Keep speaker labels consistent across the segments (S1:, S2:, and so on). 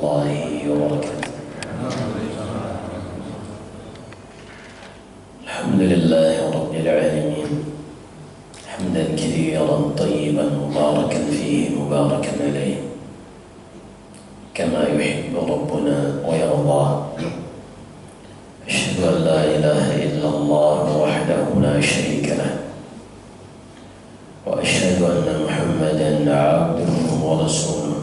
S1: الله وبركاته. الحمد لله رب العالمين حمدا كثيرا طيبا مباركا فيه مباركا عليه كما يحب ربنا ويرضاه. أشهد أن لا إله إلا الله وحده لا شريك له، وأشهد أن محمدا عبده ورسوله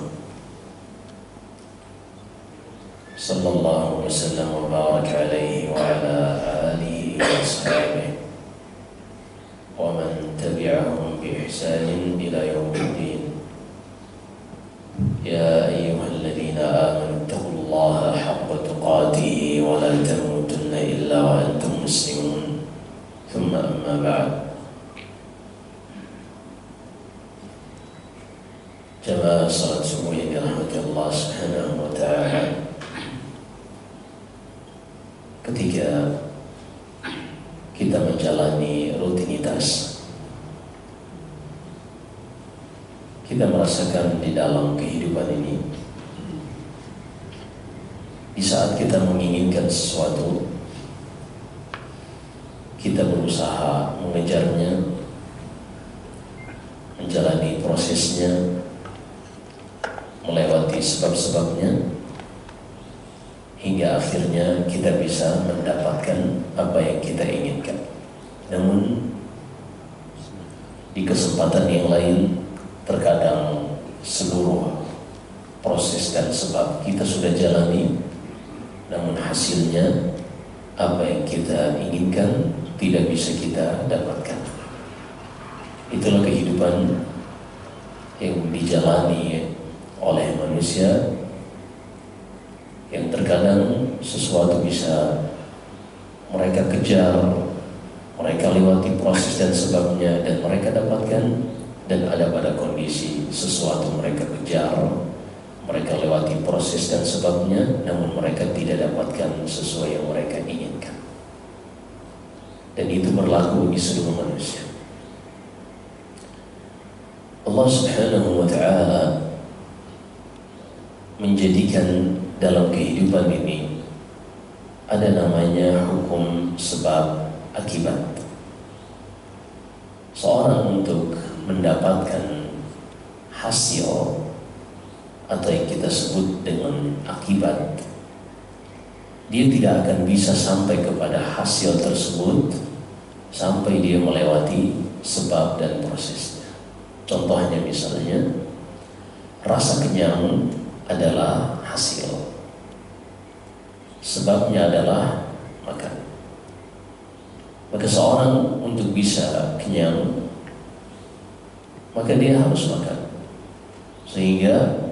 S1: صلى الله وسلم وبارك عليه وعلى آله وأصحابه ومن تبعهم بإحسان إلى يوم الدين. يا أيها الذين آمنوا اتقوا الله حق تقاته ولا تموتن إلا وأنتم مسلمون. ثم أما بعد. Jamaah salat subuh yang dirahmati Allah Subhanahu wa Ta'ala, ketika kita menjalani rutinitas, kita merasakan di dalam kehidupan ini, di saat kita menginginkan sesuatu, kita berusaha mengejarnya, menjalani prosesnya, melewati sebab-sebabnya, hingga akhirnya kita bisa mendapatkan apa yang kita inginkan. Namun di kesempatan yang lain, terkadang seluruh proses dan sebab kita sudah jalani, namun hasilnya apa yang kita inginkan tidak bisa kita dapatkan. Itulah kehidupan yang dijalani oleh manusia, yang terkadang sesuatu bisa mereka kejar, mereka lewati proses dan sebabnya, dan mereka dapatkan, dan ada pada kondisi sesuatu mereka kejar, mereka lewati proses dan sebabnya, namun mereka tidak dapatkan sesuai yang mereka inginkan. Dan itu berlaku di seluruh manusia. Allah Subhanahu wa Ta'ala menjadikan dalam kehidupan ini ada namanya hukum sebab akibat. Seorang untuk mendapatkan hasil atau yang kita sebut dengan akibat, dia tidak akan bisa sampai kepada hasil tersebut sampai dia melewati sebab dan prosesnya. Contohnya misalnya, rasa kenyang adalah hasil, sebabnya adalah makan. Maka seorang untuk bisa kenyang, maka dia harus makan, sehingga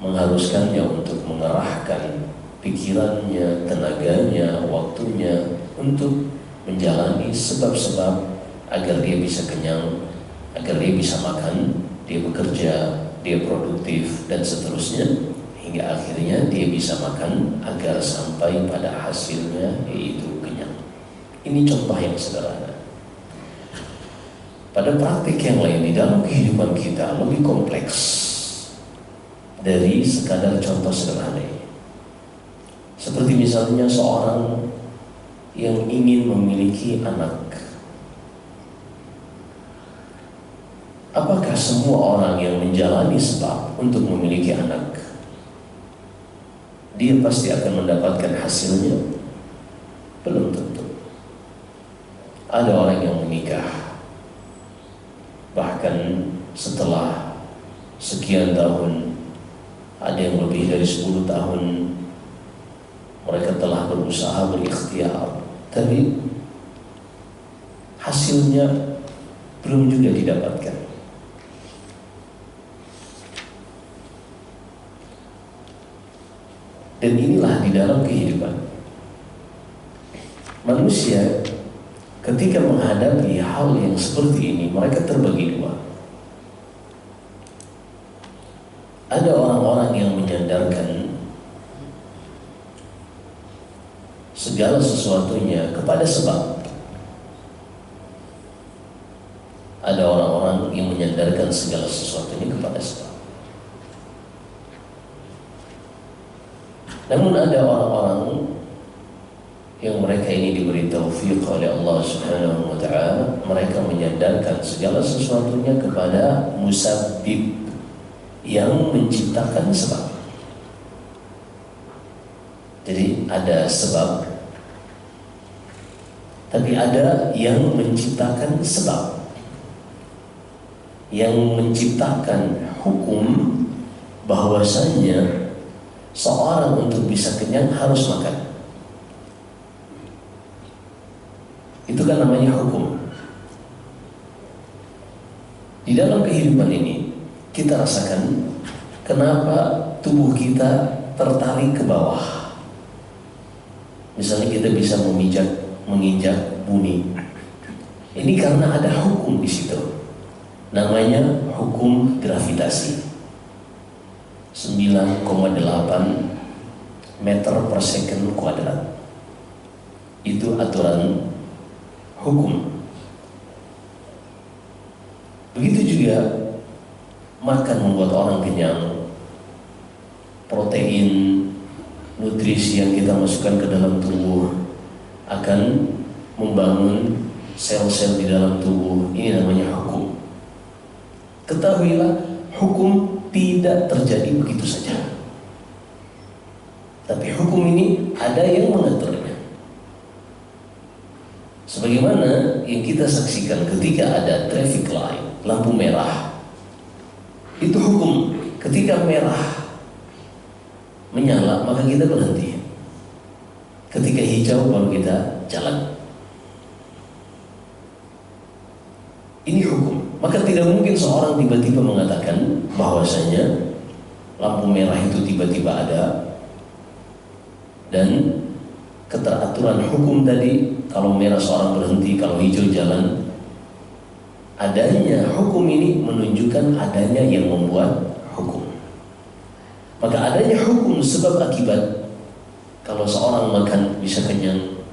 S1: mengharuskannya untuk mengarahkan pikirannya, tenaganya, waktunya untuk menjalani sebab-sebab agar dia bisa kenyang, agar dia bisa makan, dia bekerja, dia produktif, dan seterusnya, hingga akhirnya dia bisa makan agar sampai pada hasilnya, yaitu kenyang. Ini contoh yang sederhana. Pada praktik yang lain di dalam kehidupan kita lebih kompleks dari sekadar contoh sederhana ini. Seperti misalnya seorang yang ingin memiliki anak. Apakah semua orang yang menjalani sebab untuk memiliki anak, dia pasti akan mendapatkan hasilnya? Belum tentu. Ada orang yang menikah, bahkan setelah sekian tahun, ada yang lebih dari 10 tahun, mereka telah berusaha berikhtiar, tapi hasilnya belum juga didapatkan. Dan inilah di dalam kehidupan manusia, ketika menghadapi hal yang seperti ini, mereka terbagi dua. Ada orang-orang yang menyandarkan segala sesuatunya kepada sebab. Ada orang-orang yang menyandarkan segala sesuatunya kepada sebab. Namun ada orang-orang yang mereka ini diberi taufik oleh Allah Subhanahu wa ta'ala, mereka menyandarkan segala sesuatunya kepada musabbib yang menciptakan sebab. Jadi ada sebab, tapi ada yang menciptakan sebab, yang menciptakan hukum bahwasanya seorang untuk bisa kenyang harus makan. Itu kan namanya hukum. Di dalam kehidupan ini kita rasakan kenapa tubuh kita tertarik ke bawah. Misalnya kita bisa menginjak bumi. Ini karena ada hukum di situ. Namanya hukum gravitasi. 9,8 meter per second kuadrat. Itu aturan hukum. Begitu juga makan membuat orang kenyang. Protein, nutrisi yang kita masukkan ke dalam tubuh akan membangun sel-sel di dalam tubuh. Ini namanya hukum. Ketahuilah, hukum tidak terjadi begitu saja. Tapi hukum ini ada yang mengaturnya. Sebagaimana yang kita saksikan ketika ada traffic light, lampu merah. Itu hukum. Ketika merah menyala, maka kita berhenti. Ketika hijau, baru kita jalan. Ini hukum. Maka tidak mungkin seorang tiba-tiba mengatakan bahwasanya lampu merah itu tiba-tiba ada, dan keteraturan hukum tadi, kalau merah seorang berhenti, kalau hijau jalan. Adanya hukum ini menunjukkan adanya yang membuat hukum. Maka adanya hukum sebab akibat. Kalau seorang makan bisa kenyang.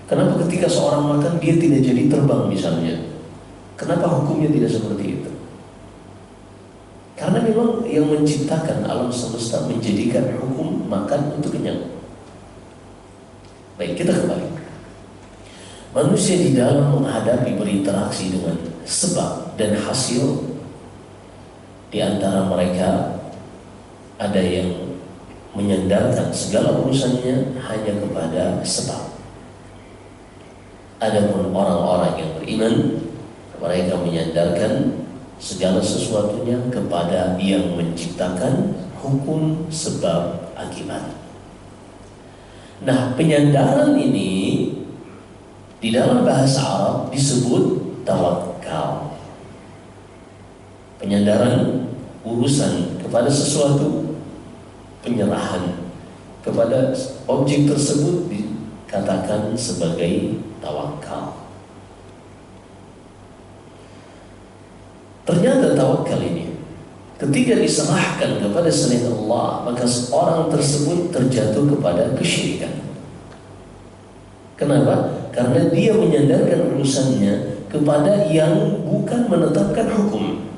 S1: Kenapa ketika seorang makan dia tidak jadi terbang misalnya? Kenapa hukumnya tidak seperti itu? Karena memang yang menciptakan alam semesta menjadikan hukum makan untuk kenyang. Baik, kita kembali. Manusia di dalam menghadapi berinteraksi dengan sebab dan hasil, di antara mereka ada yang menyandarkan segala urusannya hanya kepada sebab. Adapun orang-orang yang beriman, mereka menyandarkan segala sesuatunya kepada yang menciptakan hukum sebab akibat. Nah, penyandaran ini di dalam bahasa Arab disebut tawakal. Penyandaran urusan kepada sesuatu, penyerahan kepada objek tersebut dikatakan sebagai tawakal. Ternyata tawakal ini ketika diserahkan kepada selain Allah, maka orang tersebut terjatuh kepada kesyirikan. Kenapa? Karena dia menyandarkan urusannya kepada yang bukan menetapkan hukum,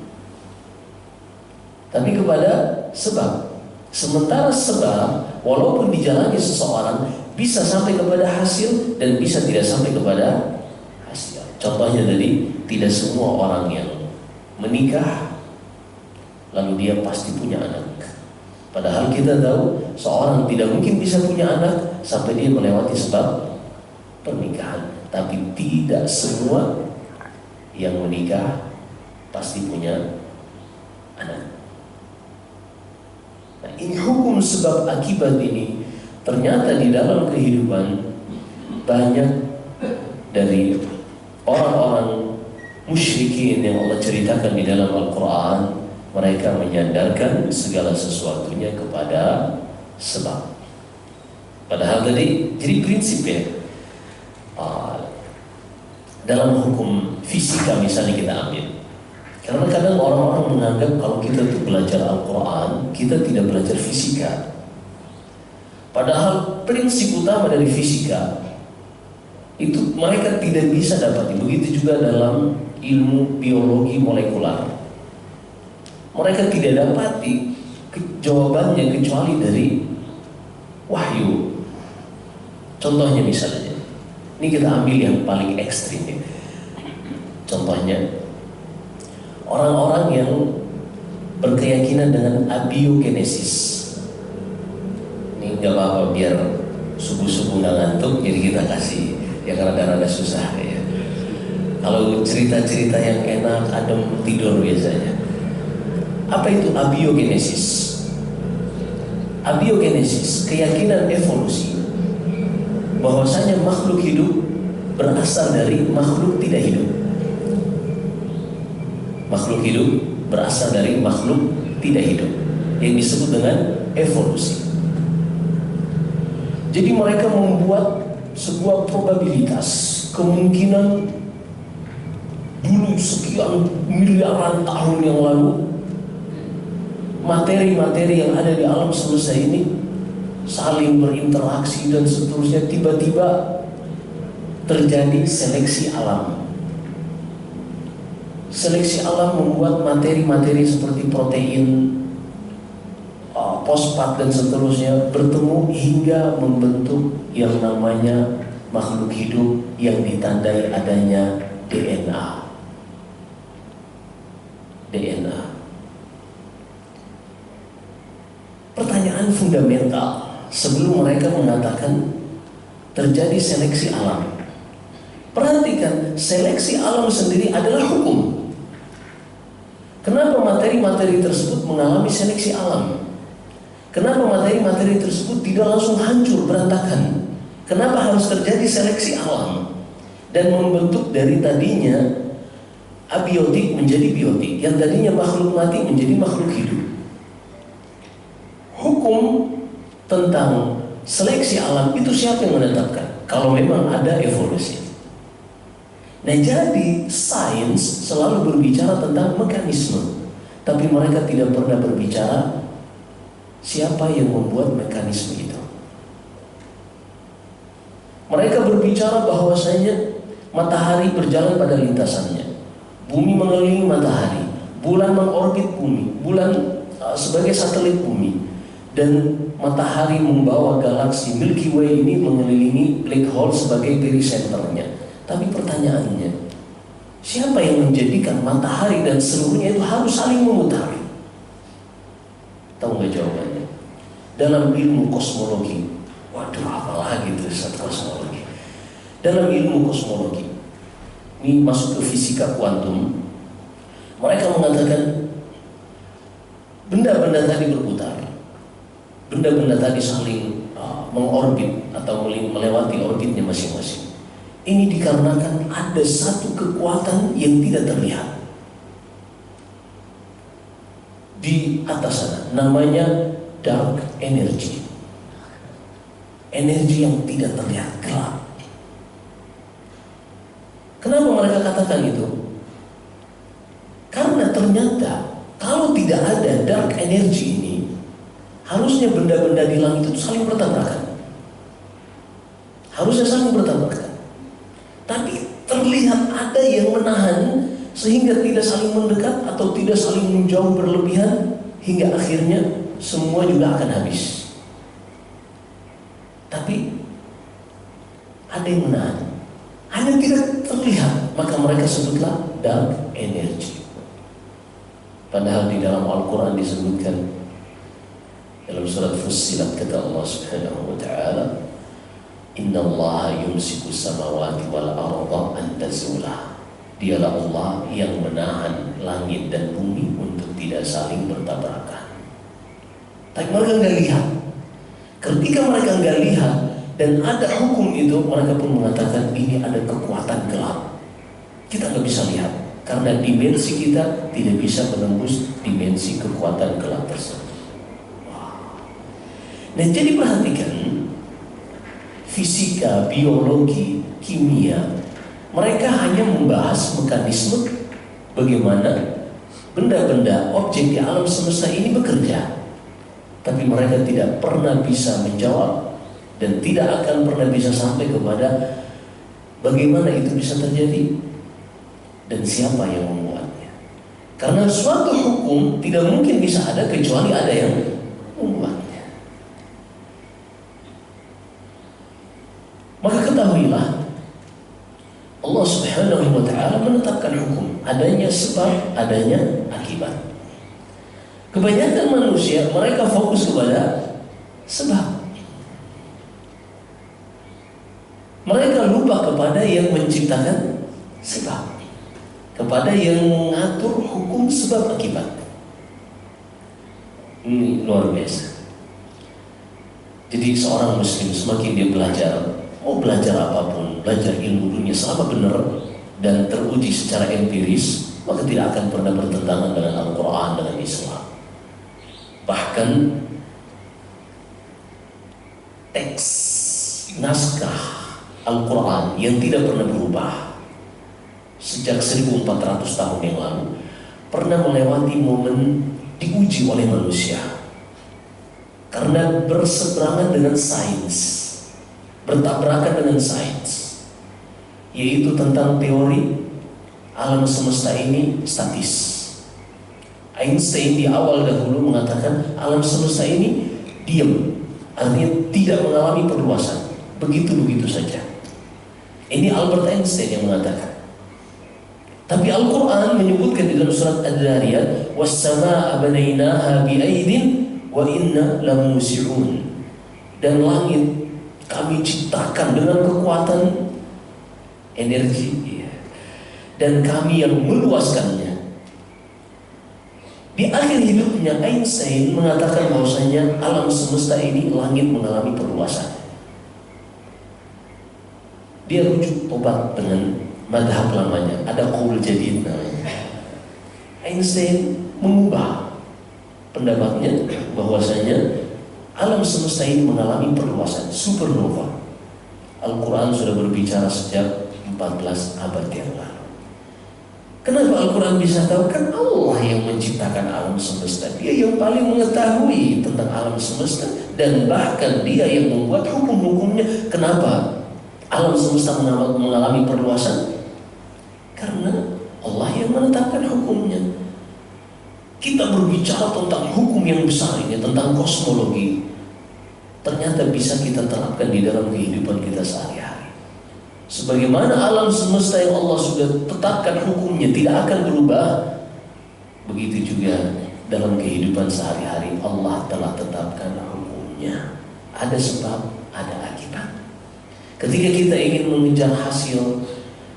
S1: tapi kepada sebab. Sementara sebab, walaupun dijalani seseorang, bisa sampai kepada hasil dan bisa tidak sampai kepada hasil. Contohnya tadi, tidak semua orang yang menikah lalu dia pasti punya anak. Padahal kita tahu seorang tidak mungkin bisa punya anak sampai dia melewati sebab pernikahan. Tapi tidak semua yang menikah pasti punya anak. Nah, ini hukum sebab akibat ini ternyata di dalam kehidupan banyak dari orang-orang musyrikin yang Allah ceritakan di dalam Al-Quran, mereka menyandarkan segala sesuatunya kepada sebab. Padahal tadi, jadi prinsipnya dalam hukum fisika misalnya kita ambil. Karena kadang orang-orang menganggap kalau kita tuh belajar Al-Quran, kita tidak belajar fisika. Padahal prinsip utama dari fisika itu mereka tidak bisa dapati. Begitu juga dalam ilmu biologi molekular. Mereka tidak dapati jawabannya kecuali dari wahyu. Contohnya misalnya, ini kita ambil yang paling ekstrim ya. Contohnya, orang-orang yang berkeyakinan dengan abiogenesis. Ini nggak apa-apa, biar subuh-subuh nggak ngantuk, jadi kita kasih ya karena rada susah ya. Kalau cerita-cerita yang enak, adem, tidur biasanya. Apa itu abiogenesis? Abiogenesis, keyakinan evolusi, bahwasanya makhluk hidup berasal dari makhluk tidak hidup. Makhluk hidup berasal dari makhluk tidak hidup, yang disebut dengan evolusi. Jadi mereka membuat sebuah probabilitas, kemungkinan dulu sekian miliaran tahun yang lalu materi-materi yang ada di alam semesta ini saling berinteraksi dan seterusnya, tiba-tiba terjadi seleksi alam. Seleksi alam membuat materi-materi seperti protein, fosfat dan seterusnya bertemu hingga membentuk yang namanya makhluk hidup yang ditandai adanya DNA. Pertanyaan fundamental sebelum mereka mengatakan terjadi seleksi alam. Perhatikan, seleksi alam sendiri adalah hukum. Kenapa materi-materi tersebut mengalami seleksi alam? Kenapa materi-materi tersebut tidak langsung hancur, berantakan? Kenapa harus terjadi seleksi alam dan membentuk dari tadinya abiotik menjadi biotik, yang tadinya makhluk mati menjadi makhluk hidup? Hukum tentang seleksi alam itu siapa yang menetapkan? Kalau memang ada evolusi. Nah, jadi sains selalu berbicara tentang mekanisme, tapi mereka tidak pernah berbicara siapa yang membuat mekanisme itu. Mereka berbicara bahwasanya matahari berjalan pada lintasannya, bumi mengelilingi matahari, bulan mengorbit bumi, bulan sebagai satelit bumi, dan matahari membawa galaksi Milky Way ini mengelilingi black hole sebagai perisenternya. Tapi pertanyaannya, siapa yang menjadikan matahari dan seluruhnya itu harus saling memutari? Tahu nggak jawabannya? Dalam ilmu kosmologi, waduh apalagi itu satu kosmologi. Dalam ilmu kosmologi, ini masuk ke fisika kuantum, mereka mengatakan benda-benda tadi berputar. Benda-benda tadi saling mengorbit atau melewati orbitnya masing-masing. Ini dikarenakan ada satu kekuatan yang tidak terlihat di atas sana, namanya dark energy. Energi yang tidak terlihat, gelap. Kenapa mereka katakan itu? Karena ternyata kalau tidak ada dark energy ini, harusnya benda-benda di langit itu saling bertabrakan. Harusnya saling bertabrakan. Tapi terlihat ada yang menahan sehingga tidak saling mendekat atau tidak saling menjauh berlebihan, hingga akhirnya semua juga akan habis. Tapi ada yang menahan, hanya tidak terlihat, maka mereka sebutlah dark energy. Padahal di dalam Al-Quran disebutkan, dalam surat Fussilat kata Allah Subhanahu wa taala, "Innallaha yumsiku samawati wal arda an tazula." Dialah Allah yang menahan langit dan bumi untuk tidak saling bertabrakan. Tapi mereka nggak lihat. Ketika mereka nggak lihat dan ada hukum itu, mereka pun mengatakan ini ada kekuatan gelap. Kita nggak bisa lihat karena dimensi kita tidak bisa menembus dimensi kekuatan gelap tersebut. Nah, jadi perhatikan, fisika, biologi, kimia, mereka hanya membahas mekanisme bagaimana benda-benda, objek di alam semesta ini bekerja. Tapi mereka tidak pernah bisa menjawab dan tidak akan pernah bisa sampai kepada bagaimana itu bisa terjadi dan siapa yang membuatnya. Karena suatu hukum tidak mungkin bisa ada kecuali ada yang membuatnya. Maka ketahuilah Allah Subhanahu wa ta'ala menetapkan hukum, adanya sebab, adanya akibat. Kebanyakan manusia mereka fokus kepada sebab. Mereka lupa kepada yang menciptakan sebab, kepada yang mengatur hukum sebab akibat. Ini luar biasa. Jadi seorang muslim semakin dia belajar, mau belajar apapun, belajar ilmu dunia selama benar dan teruji secara empiris, maka tidak akan pernah bertentangan dengan Al-Quran, dengan Islam. Bahkan teks naskah Al-Quran yang tidak pernah berubah sejak 1400 tahun yang lalu pernah melewati momen diuji oleh manusia karena berseberangan dengan sains, bertabrakan dengan sains, yaitu tentang teori alam semesta ini statis. Einstein di awal dahulu mengatakan alam semesta ini diam, artinya tidak mengalami perluasan, begitu-begitu saja. Ini Albert Einstein yang mengatakan. Tapi Al-Quran menyebutkan di dalam surat Ad-Dhariyat, was-samaa'a banainaha bi'aidin wa inna lamusi'un. Dan langit kami ciptakan dengan kekuatan energi, dan kami yang meluaskannya. Di akhir hidupnya Einstein mengatakan bahwasanya alam semesta ini langit mengalami perluasan. Dia rujuk obat dengan madhab lamanya, ada qaul jadid namanya. Einstein mengubah pendapatnya bahwasanya alam semesta ini mengalami perluasan, supernova. Al-Quran sudah berbicara sejak 14 abad yang lalu. Kenapa Al-Quran bisa tahu? Kan Allah yang menciptakan alam semesta. Dia yang paling mengetahui tentang alam semesta, dan bahkan dia yang membuat hukum-hukumnya. Kenapa alam semesta mengalami perluasan? Karena Allah yang menetapkan hukumnya. Kita berbicara tentang hukum yang besar ini, tentang kosmologi, ternyata bisa kita terapkan di dalam kehidupan kita sehari-hari. Sebagaimana alam semesta yang Allah sudah tetapkan hukumnya tidak akan berubah, begitu juga dalam kehidupan sehari-hari Allah telah tetapkan hukumnya. Ada sebab, ada akibat. Ketika kita ingin mengejar hasil,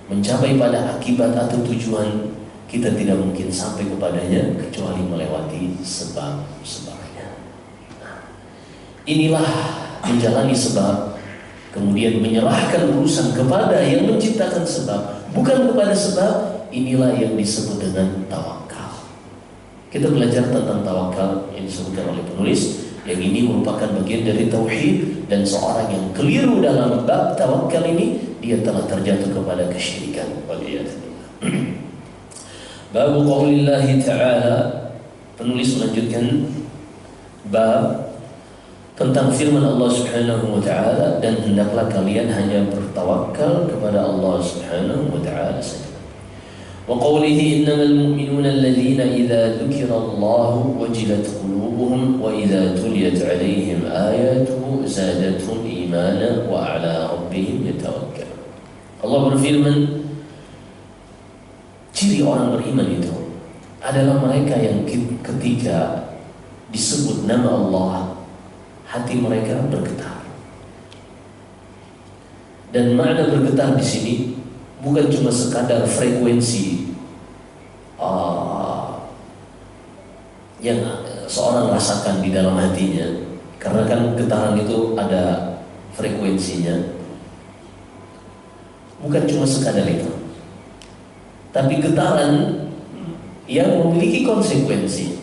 S1: mencapai pada akibat atau tujuan, kita tidak mungkin sampai kepadanya kecuali melewati sebab-sebabnya. Nah, inilah menjalani sebab, kemudian menyerahkan urusan kepada yang menciptakan sebab, bukan kepada sebab. Inilah yang disebut dengan tawakal. Kita belajar tentang tawakal yang disebutkan oleh penulis. Yang ini merupakan bagian dari tauhid, dan seorang yang keliru dalam bab tawakal ini, dia telah terjatuh kepada kesyirikan. Bab qaulillahi ta'ala, penulis melanjutkan bab tentang firman Allah Subhanahu wa ta'ala, dan hendaklah kalian hanya bertawakal kepada Allah Subhanahu wa ta'ala saja. Wa qawlihi innamal mu'minuna alladhina idza dzukira Allahu wajilat qulubuhum wa idza tuliyat 'alaihim ayatuhu zadatuhum imana wa 'ala rabbihim yatawakkalun. Allah berfirman, ciri orang beriman itu adalah mereka yang ketika disebut nama Allah, hati mereka bergetar. Dan makna bergetar di sini bukan cuma sekadar frekuensi yang seorang rasakan di dalam hatinya, karena kan getaran itu ada frekuensinya. Bukan cuma sekadar itu, tapi getaran yang memiliki konsekuensi.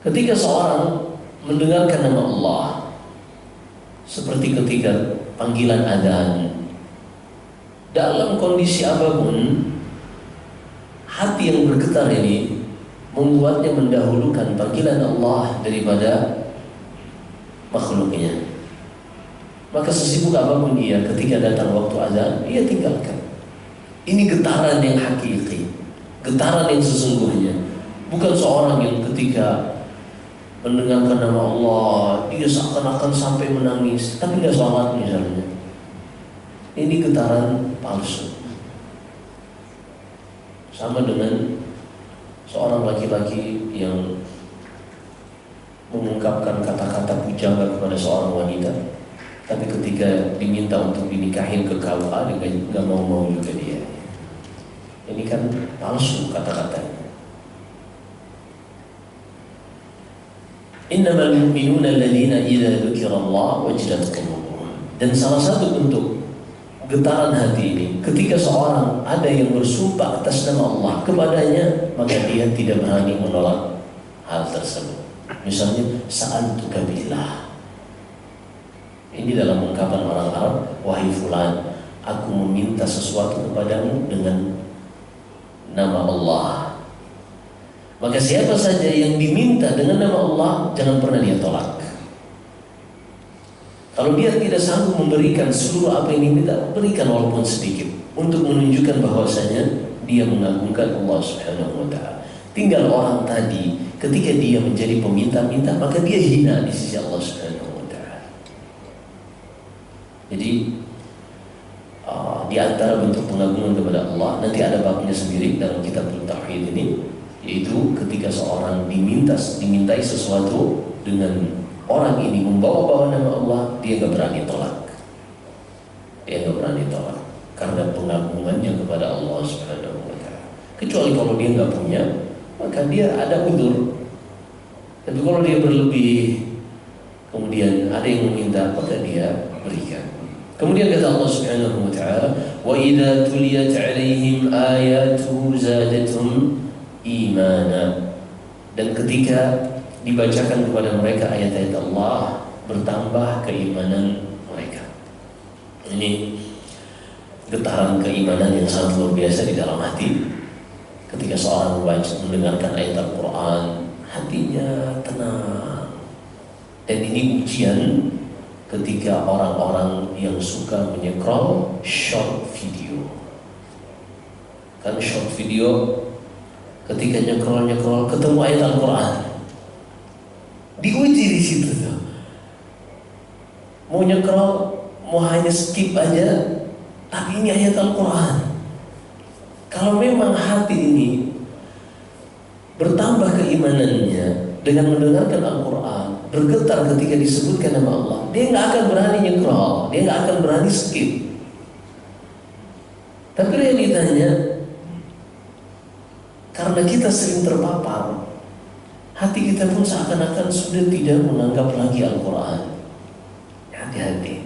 S1: Ketika seorang mendengarkan nama Allah, seperti ketika panggilan adzan, dalam kondisi apapun, hati yang bergetar ini membuatnya mendahulukan panggilan Allah daripada makhluknya. Maka sesibuk apapun dia, ketika datang waktu adzan, ia tinggalkan. Ini getaran yang hakiki, getaran yang sesungguhnya. Bukan seorang yang ketika mendengarkan nama Allah dia seakan-akan sampai menangis, tapi nggak sholat misalnya, Ini getaran palsu. Sama dengan seorang laki-laki yang mengungkapkan kata-kata pujangga kepada seorang wanita, tapi ketika diminta untuk dinikahin ke KUA, dia nggak mau juga dia. Ini kan palsu kata-katanya. Innamal mu'minuna alladziina idza dzukirallahu wajilat qulubuhum. Dan salah satu bentuk getaran hati ini, ketika seorang ada yang bersumpah atas nama Allah kepadanya, maka dia tidak berani menolak hal tersebut. Misalnya, sa'altuka billah. Ini dalam ungkapan orang Arab, wahai fulan, aku meminta sesuatu kepadamu dengan nama Allah. Maka siapa saja yang diminta dengan nama Allah, jangan pernah dia tolak. Kalau dia tidak sanggup memberikan seluruh apa yang diminta, berikan walaupun sedikit, untuk menunjukkan bahwasanya dia mengagungkan Allah Subhanahu wa Ta'ala. Tinggal orang tadi, ketika dia menjadi peminta-minta, maka dia hina di sisi Allah Subhanahu wa Ta'ala. Jadi di antara bentuk pengagungan kepada Allah, nanti ada babnya sendiri dalam kitab Tauhid ini, yaitu ketika seorang dimintai sesuatu dengan orang ini membawa-bawa nama Allah, dia nggak berani tolak. Dia nggak berani tolak karena pengagungannya kepada Allah Subhanahu wa Ta'ala. Kecuali kalau dia nggak punya, maka dia ada udzur. Tapi kalau dia berlebih, kemudian ada yang meminta, maka dia berikan. Kemudian kata Allah Subhanahu wa Ta'ala, wa idza tuliyat 'alaihim ayatuhu zadatuhum imana. Dan ketika dibacakan kepada mereka ayat-ayat Allah, bertambah keimanan mereka. Ini getaran keimanan yang sangat luar biasa di dalam hati. Ketika seorang mendengarkan ayat Al-Quran, hatinya tenang. Dan ini ujian ketika orang-orang yang suka menyekrol short video. Kan short video, ketika nyekrol ketemu ayat Al-Quran, diuji di situ tuh. Mau nyekrol, mau hanya skip aja, tapi ini ayat Al-Quran. Kalau memang hati ini bertambah keimanannya dengan mendengarkan Al-Quran, bergetar ketika disebutkan nama Allah, dia nggak akan berani nyekrol, dia nggak akan berani skip. Tapi realitanya, karena kita sering terpapar, hati kita pun seakan-akan sudah tidak menganggap lagi Al-Quran. Hati-hati,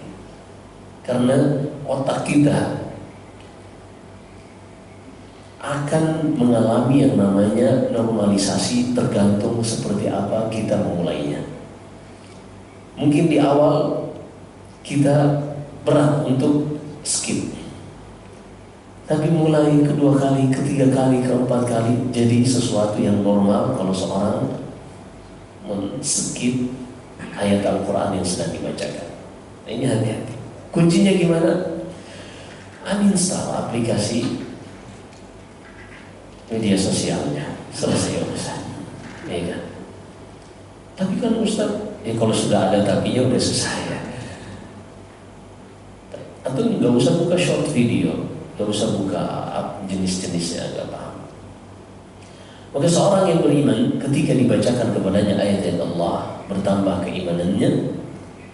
S1: karena otak kita akan mengalami yang namanya normalisasi, tergantung seperti apa kita memulainya. Mungkin di awal kita berat untuk skip, tapi mulai kedua kali, ketiga kali, keempat kali jadi sesuatu yang normal kalau seorang men-skip ayat Al-Quran yang sedang dibacakan. Nah, ini hati-hati. Kuncinya gimana? Uninstall aplikasi media sosialnya, selesai urusan, ya kan? Tapi kan Ustaz, ya kalau sudah ada tapinya udah selesai ya. Atau nggak usah buka short video, nggak usah buka jenis-jenisnya, nggak paham. Maka seorang yang beriman ketika dibacakan kepadanya ayat-ayat Allah, bertambah keimanannya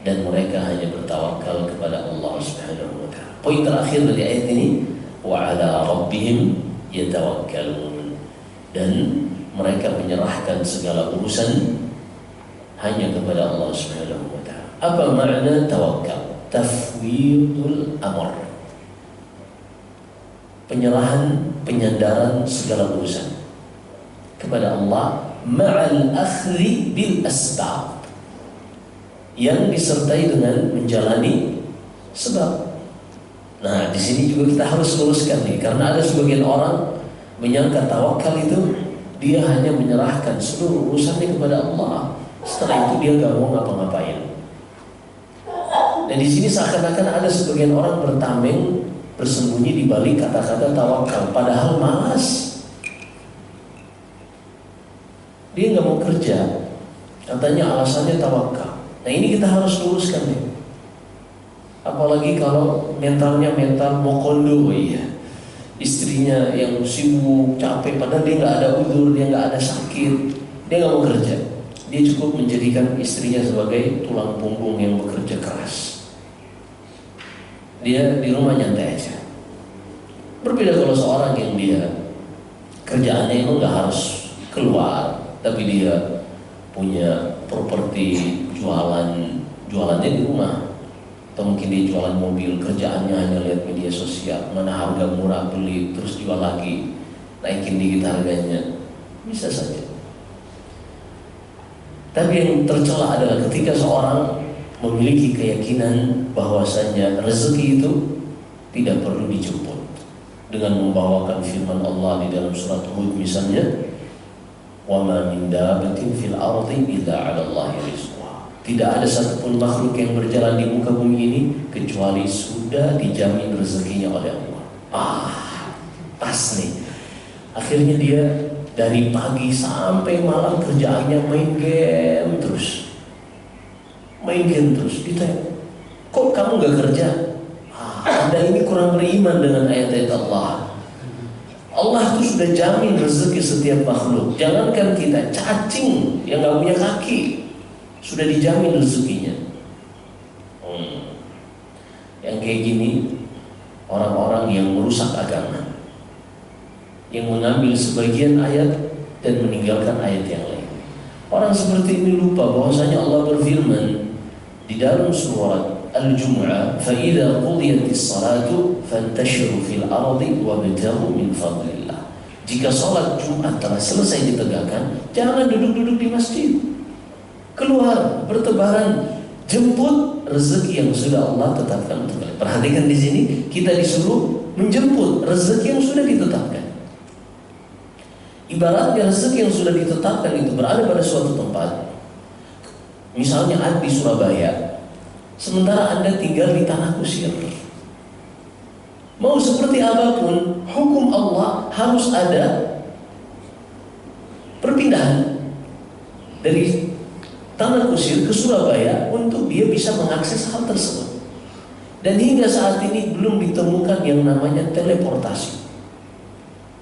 S1: dan mereka hanya bertawakal kepada Allah Subhanahu wa Ta'ala. Poin terakhir dari ayat ini, wa 'ala rabbihim yatawakkalun, dan mereka menyerahkan segala urusan hanya kepada Allah Subhanahu wa Ta'ala. Apa makna tawakal? Tafwidul amr, penyerahan, penyandaran segala urusan kepada Allah, ma'al akhri bil asbab, yang disertai dengan menjalani sebab. Nah, di sini juga kita harus luruskan nih, karena ada sebagian orang menyangka tawakal itu dia hanya menyerahkan seluruh urusannya kepada Allah. Setelah itu dia gak mau ngapa-ngapain. Dan di sini seakan-akan ada sebagian orang bertameng, bersembunyi di balik kata-kata tawakal, padahal malas. Dia gak mau kerja, katanya alasannya tawakal. Nah, ini kita harus luruskan nih. Apalagi kalau mentalnya mental mokondo, iya. Istrinya yang sibuk, capek, padahal dia nggak ada udur, dia nggak ada sakit, dia nggak mau kerja. Dia cukup menjadikan istrinya sebagai tulang punggung yang bekerja keras. Dia di rumah nyantai aja. Berbeda kalau seorang yang dia kerjaannya itu nggak harus keluar, tapi dia punya properti, jualannya di rumah, atau mungkin dia jualan mobil, kerjaannya hanya lihat media sosial, mana harga murah beli, terus jual lagi, naikin dikit harganya, bisa saja. Tapi yang tercela adalah ketika seorang memiliki keyakinan bahwasanya rezeki itu tidak perlu dijemput, dengan membawakan firman Allah di dalam surat Hud misalnya, wa ma min dabatin fil ardi illa 'ala Allahi rizquha. Tidak ada satupun makhluk yang berjalan di muka bumi ini kecuali sudah dijamin rezekinya oleh Allah. Pas nih. Akhirnya dia dari pagi sampai malam kerjaannya main game terus. Ditanya, kok kamu gak kerja? Anda ini kurang beriman dengan ayat-ayat Allah. Allah itu sudah jamin rezeki setiap makhluk. Jangankan kita, cacing yang gak punya kaki sudah dijamin rezekinya. Yang kayak gini orang-orang yang merusak agama, yang mengambil sebagian ayat dan meninggalkan ayat yang lain. Orang seperti ini lupa bahwasanya Allah berfirman di dalam surat Al-Jumu'ah, فَإِذَا قُضِيَتِ الصَّلَاةُ فَانْتَشِرُوا فِي الْأَرْضِ وَابْتَغُوا مِنْ فَضْلِ اللَّهِ. Jika sholat Jumat telah selesai ditegakkan, jangan duduk-duduk di masjid. Keluar, bertebaran, jemput rezeki yang sudah Allah tetapkan untuk kalian. Perhatikan di sini, kita disuruh menjemput rezeki yang sudah ditetapkan. Ibaratnya rezeki yang sudah ditetapkan itu berada pada suatu tempat. Misalnya ada di Surabaya, sementara Anda tinggal di tanah kusir. Mau seperti apapun, hukum Allah harus ada perpindahan dari tanah kusir ke Surabaya untuk dia bisa mengakses hal tersebut. Dan hingga saat ini belum ditemukan yang namanya teleportasi.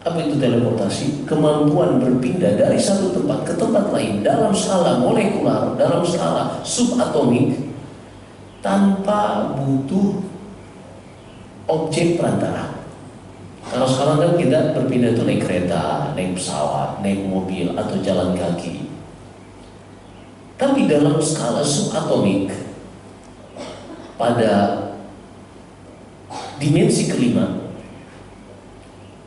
S1: Apa itu teleportasi? Kemampuan berpindah dari satu tempat ke tempat lain dalam skala molekular, dalam skala subatomik, tanpa butuh objek perantara. Kalau sekarang kan kita berpindah itu naik kereta, naik pesawat, naik mobil, atau jalan kaki. Tapi dalam skala subatomik, pada dimensi kelima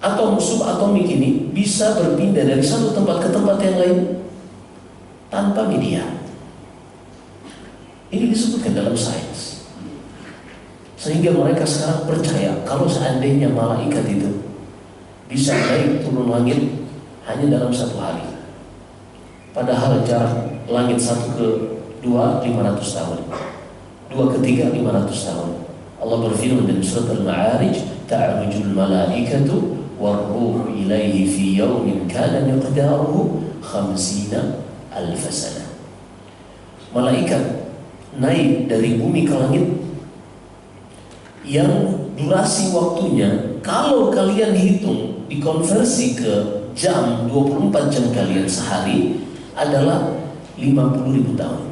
S1: atau subatomik ini bisa berpindah dari satu tempat ke tempat yang lain tanpa media. Ini disebutkan dalam sains. Sehingga mereka sekarang percaya kalau seandainya malaikat itu bisa naik turun langit hanya dalam satu hari, padahal jarak langit satu ke dua 500 tahun, dua ke tiga 500 tahun. Allah berfirman dalam surat Al-Ma'arij, ta'rujul malaikatu warruhu ilaihi fi yawmin kana miqdaruhu 50,000 sana. Malaikat naik dari bumi ke langit yang durasi waktunya kalau kalian hitung dikonversi ke jam, 24 jam kalian sehari adalah 50.000 tahun.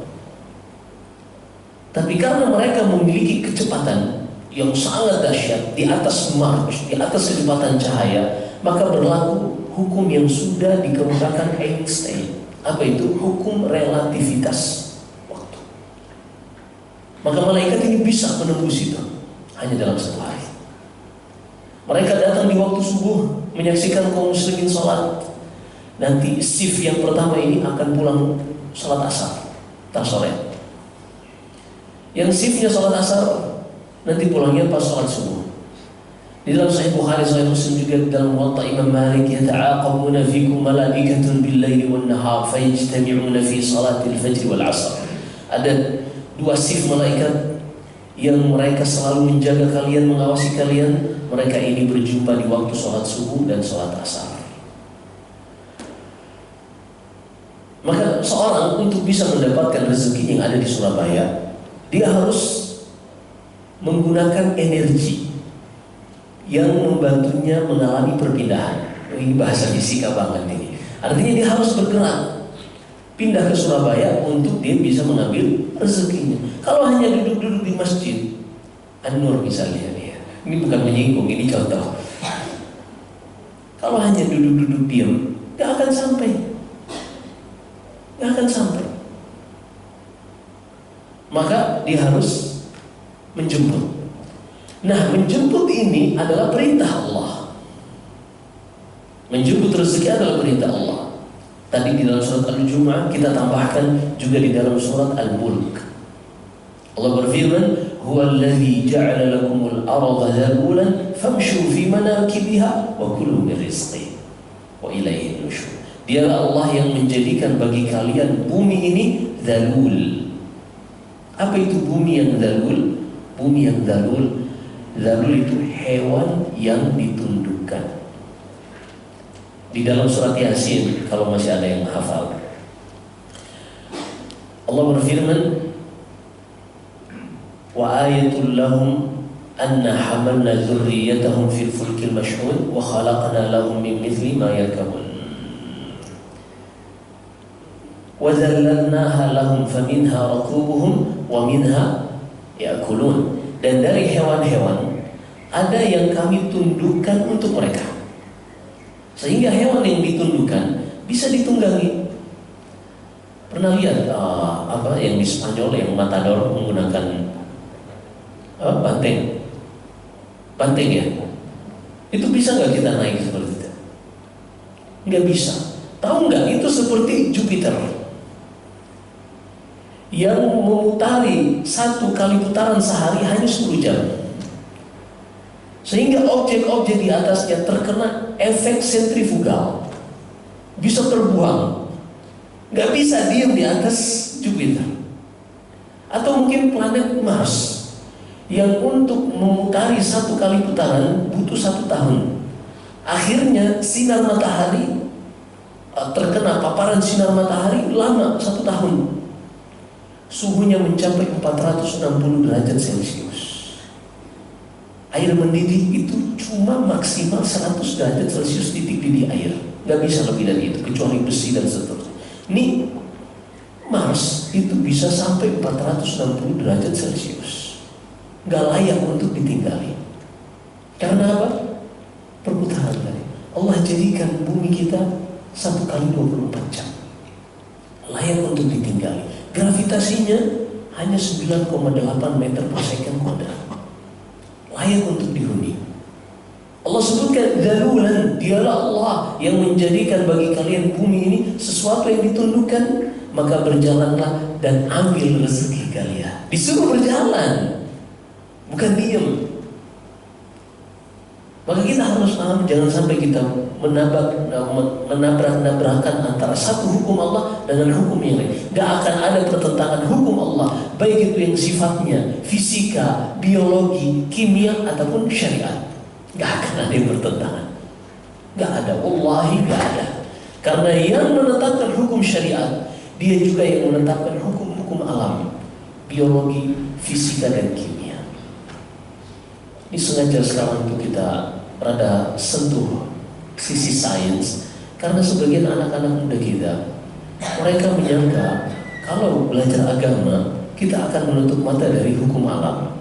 S1: Tapi karena mereka memiliki kecepatan yang sangat dahsyat di atas Mach, di atas kecepatan cahaya, maka berlaku hukum yang sudah dikemukakan Einstein. Apa itu? Hukum relativitas waktu. Maka malaikat ini bisa menembus itu hanya dalam satu hari. Mereka datang di waktu subuh menyaksikan kaum muslimin sholat. Nanti shift yang pertama ini akan pulang sholat asar, tak sore. Yang shiftnya sholat asar nanti pulangnya pas sholat subuh. Di dalam Sahih Bukhari, Sahih Muslim juga dalam Muwatta Imam Malik, yata'aqabuna fikum malaikatun bil-laili wan-nahar fayajtami'una fi salatil fajr wal 'asr. Ada dua shift malaikat yang mereka selalu menjaga kalian, mengawasi kalian. Mereka ini berjumpa di waktu sholat subuh dan sholat asar. Maka seorang untuk bisa mendapatkan rezeki yang ada di Surabaya, dia harus menggunakan energi yang membantunya mengalami perpindahan. Ini bahasa fisika banget ini. Artinya dia harus bergerak, pindah ke Surabaya untuk dia bisa mengambil rezekinya. Kalau hanya duduk-duduk di masjid An-Nur misalnya nih, ini bukan menyinggung, ini contoh. Kalau hanya duduk-duduk diam, gak akan sampai. Maka dia harus menjemput. Nah, menjemput ini adalah perintah Allah. Menjemput rezeki adalah perintah Allah. Tadi di dalam surat Al-Jumu'ah kita tambahkan juga di dalam surat Al-Mulk. Allah berfirman, "Huwallazi ja'ala lakumul arda dhalulan famshu fi manakibiha wa kulu min rizqihi wa ilaihi nusyur." Dialah Allah yang menjadikan bagi kalian bumi ini dhalul. Apa itu bumi yang dhalul? Bumi yang dhalul, dhalul itu hewan yang ditundukkan. Di dalam surat Yasin, kalau masih ada yang hafal, Allah berfirman, "Wa ayatul lahum anna hamalna dzurriyyatahum fil fulkil mashhun wa khalaqna lahum min mithli ma yarkabun wa dzallalnaha lahum faminha rakubuhum wa minha ya'kulun." Dan dari hewan-hewan ada yang kami tundukkan untuk mereka, sehingga hewan yang ditundukkan bisa ditunggangi. Pernah lihat apa yang di Spanyol yang matador menggunakan banteng ya? Itu bisa nggak kita naik seperti itu? Nggak bisa. Tahu nggak, itu seperti Jupiter yang memutari satu kali putaran sehari hanya 10 jam. Sehingga objek-objek di atasnya terkena efek sentrifugal, bisa terbuang, nggak bisa diam di atas Jupiter. Atau mungkin planet Mars yang untuk memutari satu kali putaran butuh 1 tahun. Akhirnya sinar matahari terkena paparan sinar matahari lama 1 tahun. Suhunya mencapai 460 derajat Celcius. Air mendidih itu cuma maksimal 100 derajat Celcius titik didih air. Gak bisa lebih dari itu, kecuali besi dan seterusnya. Ini Mars itu bisa sampai 460 derajat Celcius. Gak layak untuk ditinggali. Karena apa? Perputaran tadi. Allah jadikan bumi kita 1 kali 24 jam. Layak untuk ditinggali. Gravitasinya hanya 9,8 meter per second kuadrat. Layak untuk dihuni. Allah sebutkan dhalulan, dialah Allah yang menjadikan bagi kalian bumi ini sesuatu yang ditundukkan, maka berjalanlah dan ambil rezeki kalian. Disuruh berjalan, bukan diam. Maka kita harus paham, jangan sampai kita menabrak-nabrakan antara satu hukum Allah dengan hukum yang lain. Gak akan ada pertentangan hukum Allah, baik itu yang sifatnya fisika, biologi, kimia, ataupun syariat. Gak akan ada yang bertentangan. Gak ada, wallahi gak ada. Karena yang menetapkan hukum syariat, dia juga yang menetapkan hukum-hukum alam, biologi, fisika, dan kimia. Ini sengaja sekarang untuk kita rada sentuh sisi sains, karena sebagian anak-anak muda kita, mereka menyangka kalau belajar agama kita akan menutup mata dari hukum alam,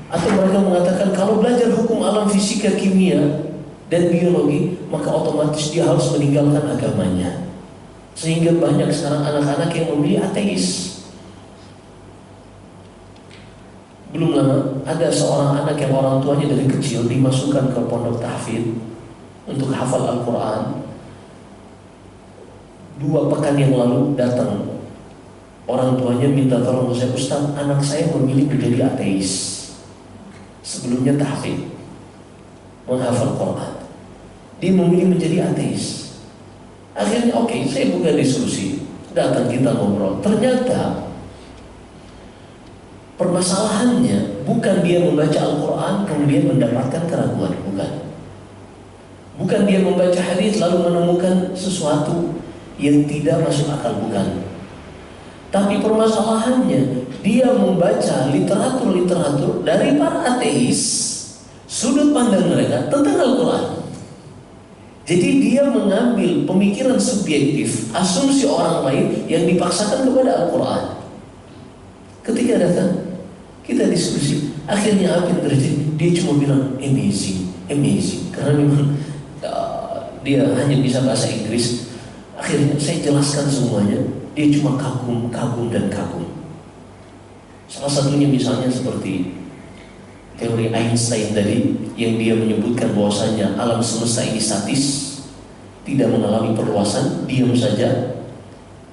S1: atau mereka mengatakan kalau belajar hukum alam, fisika, kimia, dan biologi maka otomatis dia harus meninggalkan agamanya. Sehingga banyak sekarang anak-anak yang memilih ateis. Belum lama ada seorang anak yang orang tuanya dari kecil dimasukkan ke pondok tahfidz untuk hafal Al-Quran. 2 pekan yang lalu datang orang tuanya minta tolong saya, "Ustaz, anak saya memilih menjadi ateis. Sebelumnya tahfidz, menghafal Quran. Dia memilih menjadi ateis." Akhirnya oke, saya buka diskusi, datang kita ngobrol. Ternyata permasalahannya bukan dia membaca Al-Quran kemudian mendapatkan keraguan, bukan dia membaca hadis lalu menemukan sesuatu yang tidak masuk akal, bukan. Tapi permasalahannya, dia membaca literatur-literatur dari para ateis, sudut pandang mereka tentang Al-Quran. Jadi dia mengambil pemikiran subjektif, asumsi orang lain yang dipaksakan kepada Al-Quran. Ketika datang, kita diskusi, akhirnya apa yang terjadi? Dia cuma bilang amazing, amazing, karena memang dia hanya bisa bahasa Inggris. Akhirnya saya jelaskan semuanya, dia cuma kagum, kagum dan kagum. Salah satunya misalnya seperti teori Einstein tadi, yang dia menyebutkan bahwasanya alam semesta ini statis, tidak mengalami perluasan, diam saja.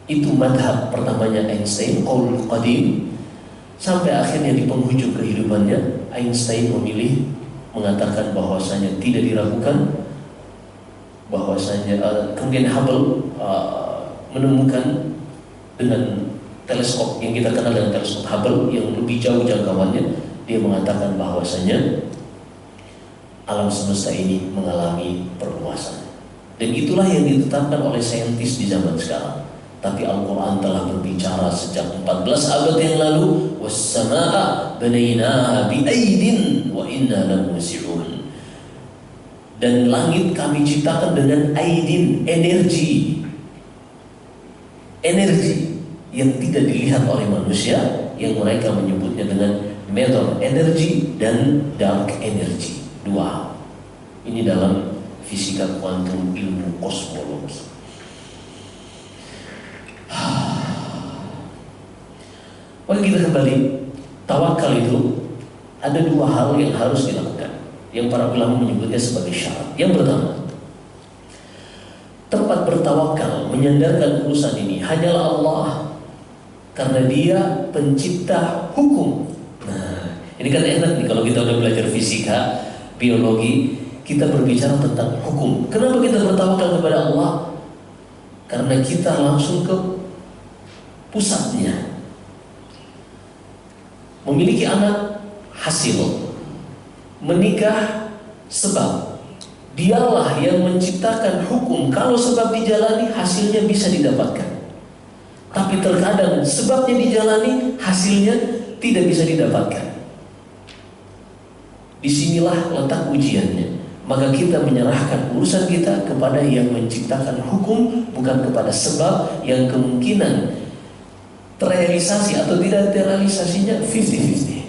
S1: Itu madhab pertamanya Einstein, qaul qadim. Sampai akhirnya di penghujung kehidupannya, Einstein memilih mengatakan bahwasanya tidak diragukan, bahwasanya kemudian Hubble menemukan dengan teleskop yang kita kenal dengan teleskop Hubble yang lebih jauh jangkauannya. Dia mengatakan bahwasanya alam semesta ini mengalami perluasan, dan itulah yang ditetapkan oleh saintis di zaman sekarang. Tapi Al-Quran telah berbicara sejak 14 abad yang lalu, was-samaa'a banainaha bi'aidin wa inna lamusi'un. Dan langit kami ciptakan dengan aidin, energi yang tidak dilihat oleh manusia, yang mereka menyebutnya dengan matter energy dan dark energy. Dua. Ini dalam fisika kuantum, ilmu kosmologi. Maka kita kembali, tawakal itu ada dua hal yang harus dilakukan, yang para ulama menyebutnya sebagai syarat. Yang pertama, tempat bertawakal, menyandarkan urusan ini hanyalah Allah, karena Dia pencipta hukum. Nah, ini kan enak nih kalau kita udah belajar fisika, biologi, kita berbicara tentang hukum. Kenapa kita bertawakal kepada Allah? Karena kita langsung ke pusatnya. Memiliki anak, hasil. Menikah, sebab. Dialah yang menciptakan hukum. Kalau sebab dijalani, hasilnya bisa didapatkan. Tapi terkadang sebabnya dijalani, hasilnya tidak bisa didapatkan. Disinilah letak ujiannya. Maka kita menyerahkan urusan kita kepada yang menciptakan hukum, bukan kepada sebab yang kemungkinan terrealisasi atau tidak terrealisasinya 50-50.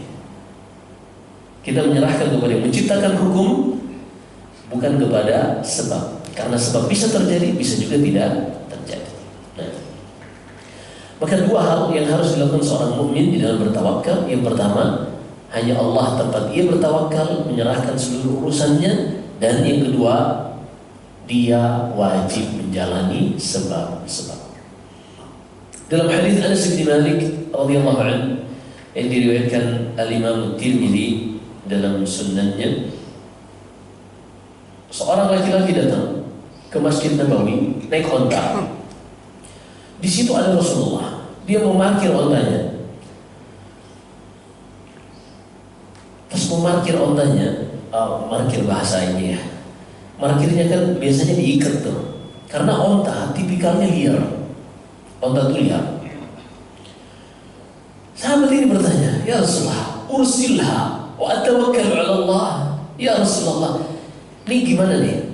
S1: Kita menyerahkan kepada yang menciptakan hukum, bukan kepada sebab. Karena sebab bisa terjadi, bisa juga tidak terjadi. Nah, maka dua hal yang harus dilakukan seorang mukmin di dalam bertawakal. Yang pertama, hanya Allah tempat ia bertawakal, menyerahkan seluruh urusannya. Dan yang kedua, dia wajib menjalani sebab-sebab. Dalam hadis Anas bin Malik radhiyallahu anhu yang diriwayatkan Al-Imam Tirmidzi dalam sunannya, seorang laki-laki datang ke Masjid Nabawi naik onta. Di situ ada Rasulullah. Dia memarkir ontanya. Pas memarkir ontanya, markir bahasa ini ya. Markirnya kan biasanya diikat tuh. Karena onta tipikalnya liar. Onta itu liar. Sahabat ini bertanya, "Ya Rasulullah, ursilha wa atawakkal 'ala Allah." Ya Rasulullah, ini gimana nih?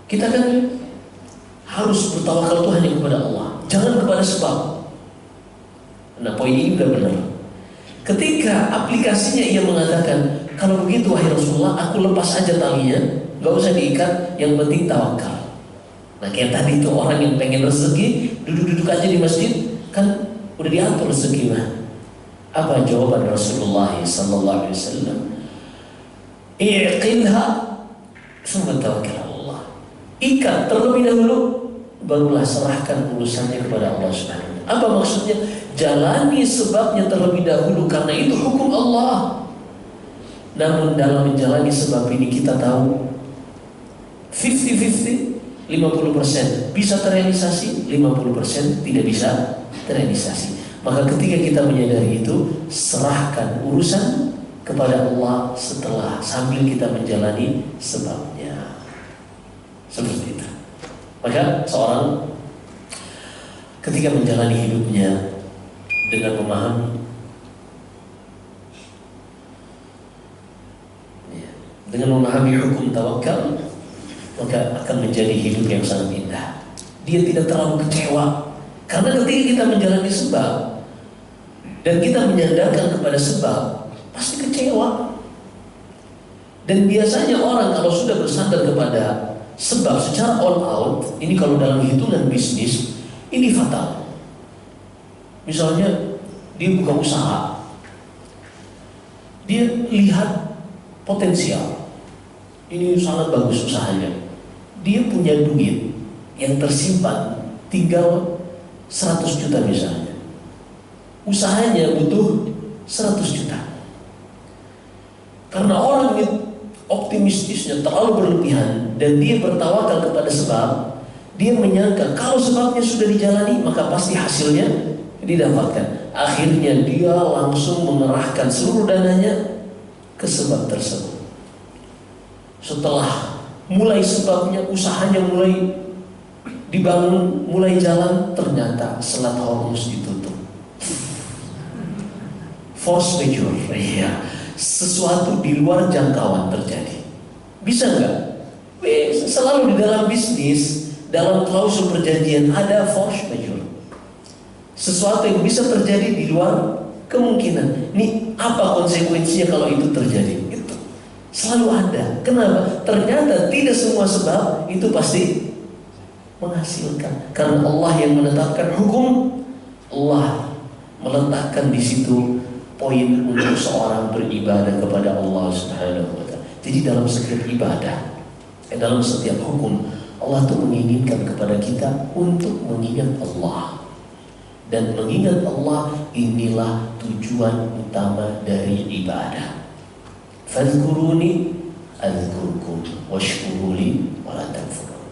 S1: Kita kan harus bertawakal itu hanya kepada Allah, jangan kepada sebab. Nah, poin ini udah benar. Ketika aplikasinya ia mengatakan, kalau begitu wahai Rasulullah, aku lepas aja talinya, gak usah diikat, yang penting tawakal. Nah, kayak tadi itu orang yang pengen rezeki, duduk-duduk aja di masjid, kan udah diatur rezeki mah. Apa jawaban Rasulullah sallallahu alaihi wasallam? Iqilha summa tawakkal Allah. Ikat terlebih dahulu, barulah serahkan urusannya kepada Allah Subhanahu wa taala. Apa maksudnya? Jalani sebabnya terlebih dahulu, karena itu hukum Allah. Namun dalam menjalani sebab ini kita tahu 50-50, 50% bisa terrealisasi, 50% tidak bisa terrealisasi. Maka ketika kita menyadari itu, serahkan urusan kepada Allah setelah sambil kita menjalani sebabnya. Seperti itu. Maka seorang ketika menjalani hidupnya, dengan memahami, dengan memahami hukum tawakal, maka akan menjadi hidup yang sangat indah. Dia tidak terlalu kecewa, karena ketika kita menjalani sebab dan kita menyandarkan kepada sebab, pasti kecewa. Dan biasanya orang kalau sudah bersandar kepada sebab secara all out, ini kalau dalam hitungan bisnis, ini fatal. Misalnya dia buka usaha, dia lihat potensial, ini sangat bagus usahanya, dia punya duit yang tersimpan tinggal 100 juta misalnya, usahanya butuh 100 juta. Karena orang ini optimistisnya terlalu berlebihan dan dia bertawakal kepada sebab, dia menyangka kalau sebabnya sudah dijalani maka pasti hasilnya didapatkan. Akhirnya dia langsung mengerahkan seluruh dananya ke sebab tersebut. Setelah mulai sebabnya, usahanya mulai dibangun, mulai jalan, ternyata Selat Hormuz ditutup. Force majeure, ya, sesuatu di luar jangkauan terjadi. Bisa nggak? Selalu di dalam bisnis, dalam klausul perjanjian ada force majeure. Sesuatu yang bisa terjadi di luar kemungkinan. Ini apa konsekuensinya kalau itu terjadi? Itu selalu ada. Kenapa? Ternyata tidak semua sebab itu pasti menghasilkan. Karena Allah yang menetapkan hukum, Allah meletakkan di situ poin untuk seorang beribadah kepada Allah Subhanahu wa Ta'ala. Jadi dalam setiap ibadah, dalam setiap hukum, Allah tuh menginginkan kepada kita untuk mengingat Allah. Dan mengingat Allah inilah tujuan utama dari ibadah. Fadhkuruni adzkurkum washkuruli wala takfurun.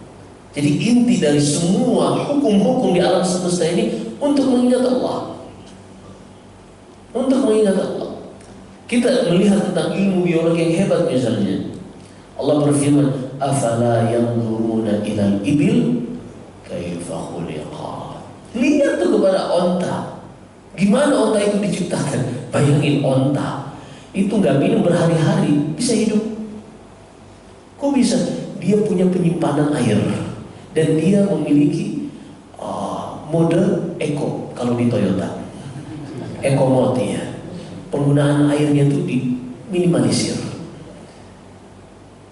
S1: Jadi inti dari semua hukum-hukum di alam semesta ini untuk mengingat Allah. Untuk mengingat Allah. Kita melihat tentang ilmu biologi yang hebat misalnya. Allah berfirman, afala yanzuruna ilal ibil kaifa khuliqat. Lihat tuh kepada onta, gimana onta itu diciptakan. Bayangin onta itu nggak minum berhari-hari bisa hidup. Kok bisa? Dia punya penyimpanan air dan dia memiliki mode eco. Kalau di Toyota eco mode ya, penggunaan airnya itu diminimalisir.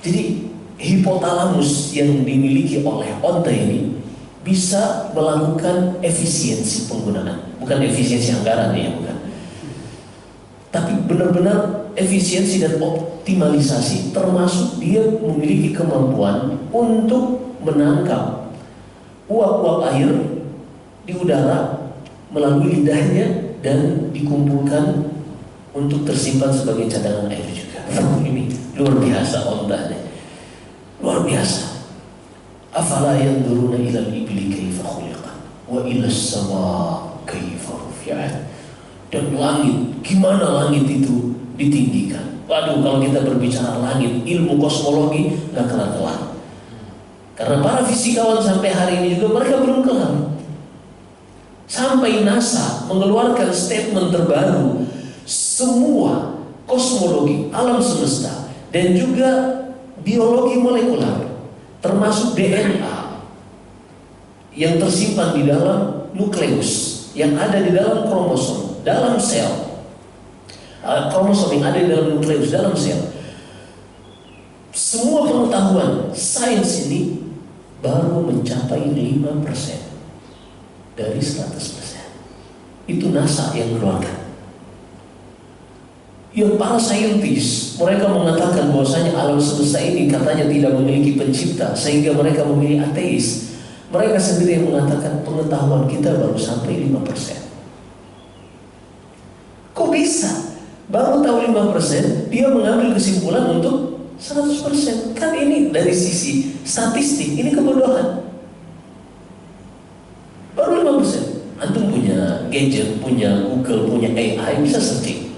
S1: Jadi hipotalamus yang dimiliki oleh onta ini bisa melakukan efisiensi penggunaan, bukan efisiensi anggaran ya, bukan. Tapi benar-benar efisiensi dan optimalisasi, termasuk dia memiliki kemampuan untuk menangkap uap-uap air di udara melalui lidahnya dan dikumpulkan untuk tersimpan sebagai cadangan air juga. Ini luar biasa ontanya, luar biasa. Afala yanzuruna ilal ibli kaifa khuliqat wa ilas sama kaifa rufi'at. Dan langit, gimana langit itu ditinggikan. Waduh, kalau kita berbicara langit, ilmu kosmologi gak kelar-kelar. Karena para fisikawan sampai hari ini juga mereka belum kelar. Sampai NASA mengeluarkan statement terbaru, semua kosmologi alam semesta dan juga biologi molekular, termasuk DNA yang tersimpan di dalam nukleus, yang ada di dalam kromosom, dalam sel, kromosom yang ada di dalam nukleus, dalam sel. Semua pengetahuan sains ini baru mencapai 5% dari 100%. Itu NASA yang keluarkan. Yang para saintis, mereka mengatakan bahwasanya alam semesta ini katanya tidak memiliki pencipta, sehingga mereka memilih ateis. Mereka sendiri yang mengatakan pengetahuan kita baru sampai 5%. Kok bisa? Baru tahu 5%, dia mengambil kesimpulan untuk 100%. Kan ini dari sisi statistik, ini kebodohan. Baru 5%. Antum punya gadget, punya Google, punya AI, bisa searching.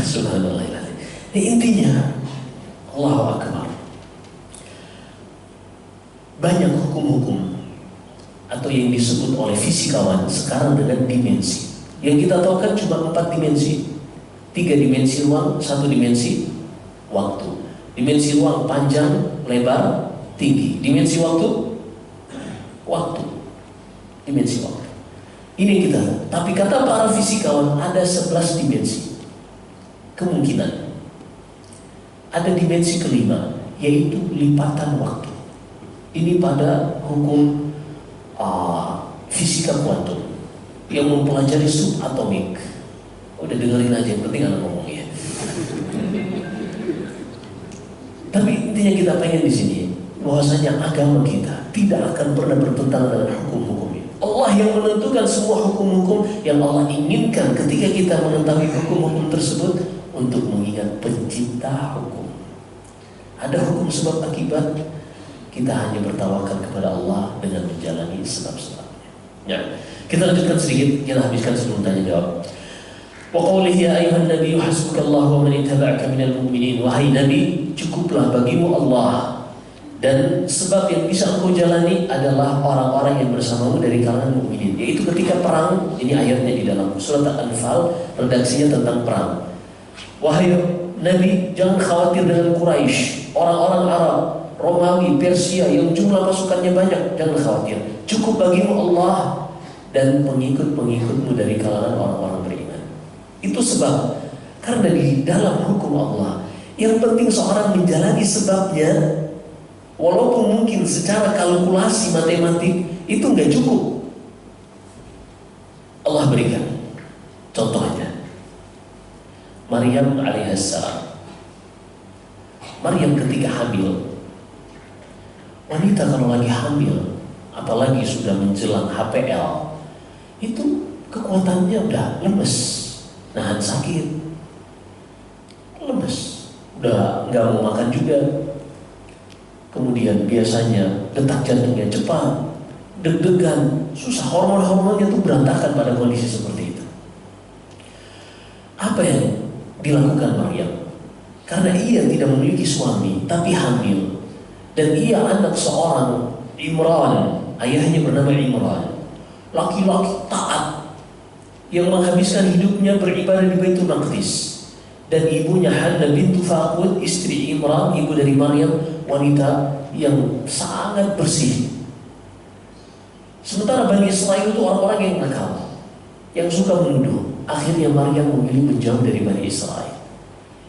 S1: Subhanallah. Ini intinya Allahu Akbar. Banyak hukum-hukum atau yang disebut oleh fisikawan sekarang dengan dimensi. Yang kita tahu kan cuma 4 dimensi. 3 dimensi ruang, 1 dimensi waktu. Dimensi ruang panjang, lebar, tinggi. Dimensi waktu, dimensi waktu. Ini kita tahu. Tapi kata para fisikawan ada 11 dimensi kemungkinan. Ada dimensi kelima, yaitu lipatan waktu. Ini pada hukum fisika kuantum yang mempelajari subatomik. Udah dengerin aja, yang penting anak ngomong ya. Tapi intinya kita pengen di sini bahwasanya agama kita tidak akan pernah bertentangan dengan hukum-hukum ini. Allah yang menentukan semua hukum-hukum yang Allah inginkan ketika kita mengetahui hukum-hukum tersebut untuk mengingat pencipta hukum. Ada hukum sebab akibat, kita hanya bertawakal kepada Allah dengan menjalani sebab-sebabnya. Ya, kita lanjutkan sedikit, kita habiskan sebelum tanya jawab. Wa qawlihi ya ayuhan nabiyyu hasbukallahu wa man ittaba'aka minal mu'minin. Wahai Nabi, cukuplah bagimu Allah dan sebab yang bisa engkau jalani adalah orang-orang yang bersamamu dari kalangan mukminin. Yaitu ketika perang, ini ayatnya di dalam surat Al-Anfal, redaksinya tentang perang. Wahai Nabi, jangan khawatir dengan Quraisy, orang-orang Arab, Romawi, Persia yang jumlah pasukannya banyak, jangan khawatir. Cukup bagimu Allah dan pengikut-pengikutmu dari kalangan orang-orang beriman. Itu sebab, karena di dalam hukum Allah, yang penting seorang menjalani sebabnya, walaupun mungkin secara kalkulasi matematik itu nggak cukup. Allah berikan contohnya Maryam alaihissalam. Maryam ketika hamil, wanita kalau lagi hamil, apalagi sudah menjelang HPL, itu kekuatannya udah lemes, nahan sakit, lemes, udah nggak mau makan juga. Kemudian biasanya detak jantungnya cepat, deg-degan, susah, hormon-hormonnya tuh berantakan pada kondisi seperti itu. Apa yang dilakukan Maryam? Karena ia tidak memiliki suami, tapi hamil, dan ia anak seorang Imran, ayahnya bernama Imran, laki-laki taat yang menghabiskan hidupnya beribadah di Baitul Maqdis. Dan ibunya Hanna bintu Faqud, istri Imran, ibu dari Maryam, wanita yang sangat bersih. Sementara Bani Israel itu orang-orang yang nakal, yang suka menuduh. Akhirnya Maryam memilih menjauh dari Bani Israel.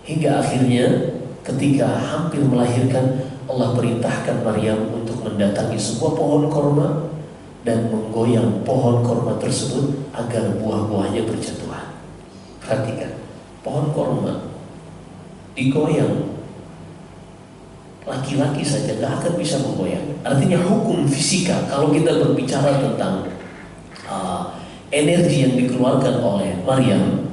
S1: Hingga akhirnya ketika hampir melahirkan, Allah perintahkan Maryam untuk mendatangi sebuah pohon korma dan menggoyang pohon korma tersebut agar buah-buahnya berjatuhan. Perhatikan, pohon korma digoyang, laki-laki saja nggak akan bisa menggoyang. Artinya hukum fisika, kalau kita berbicara tentang energi yang dikeluarkan oleh Maryam,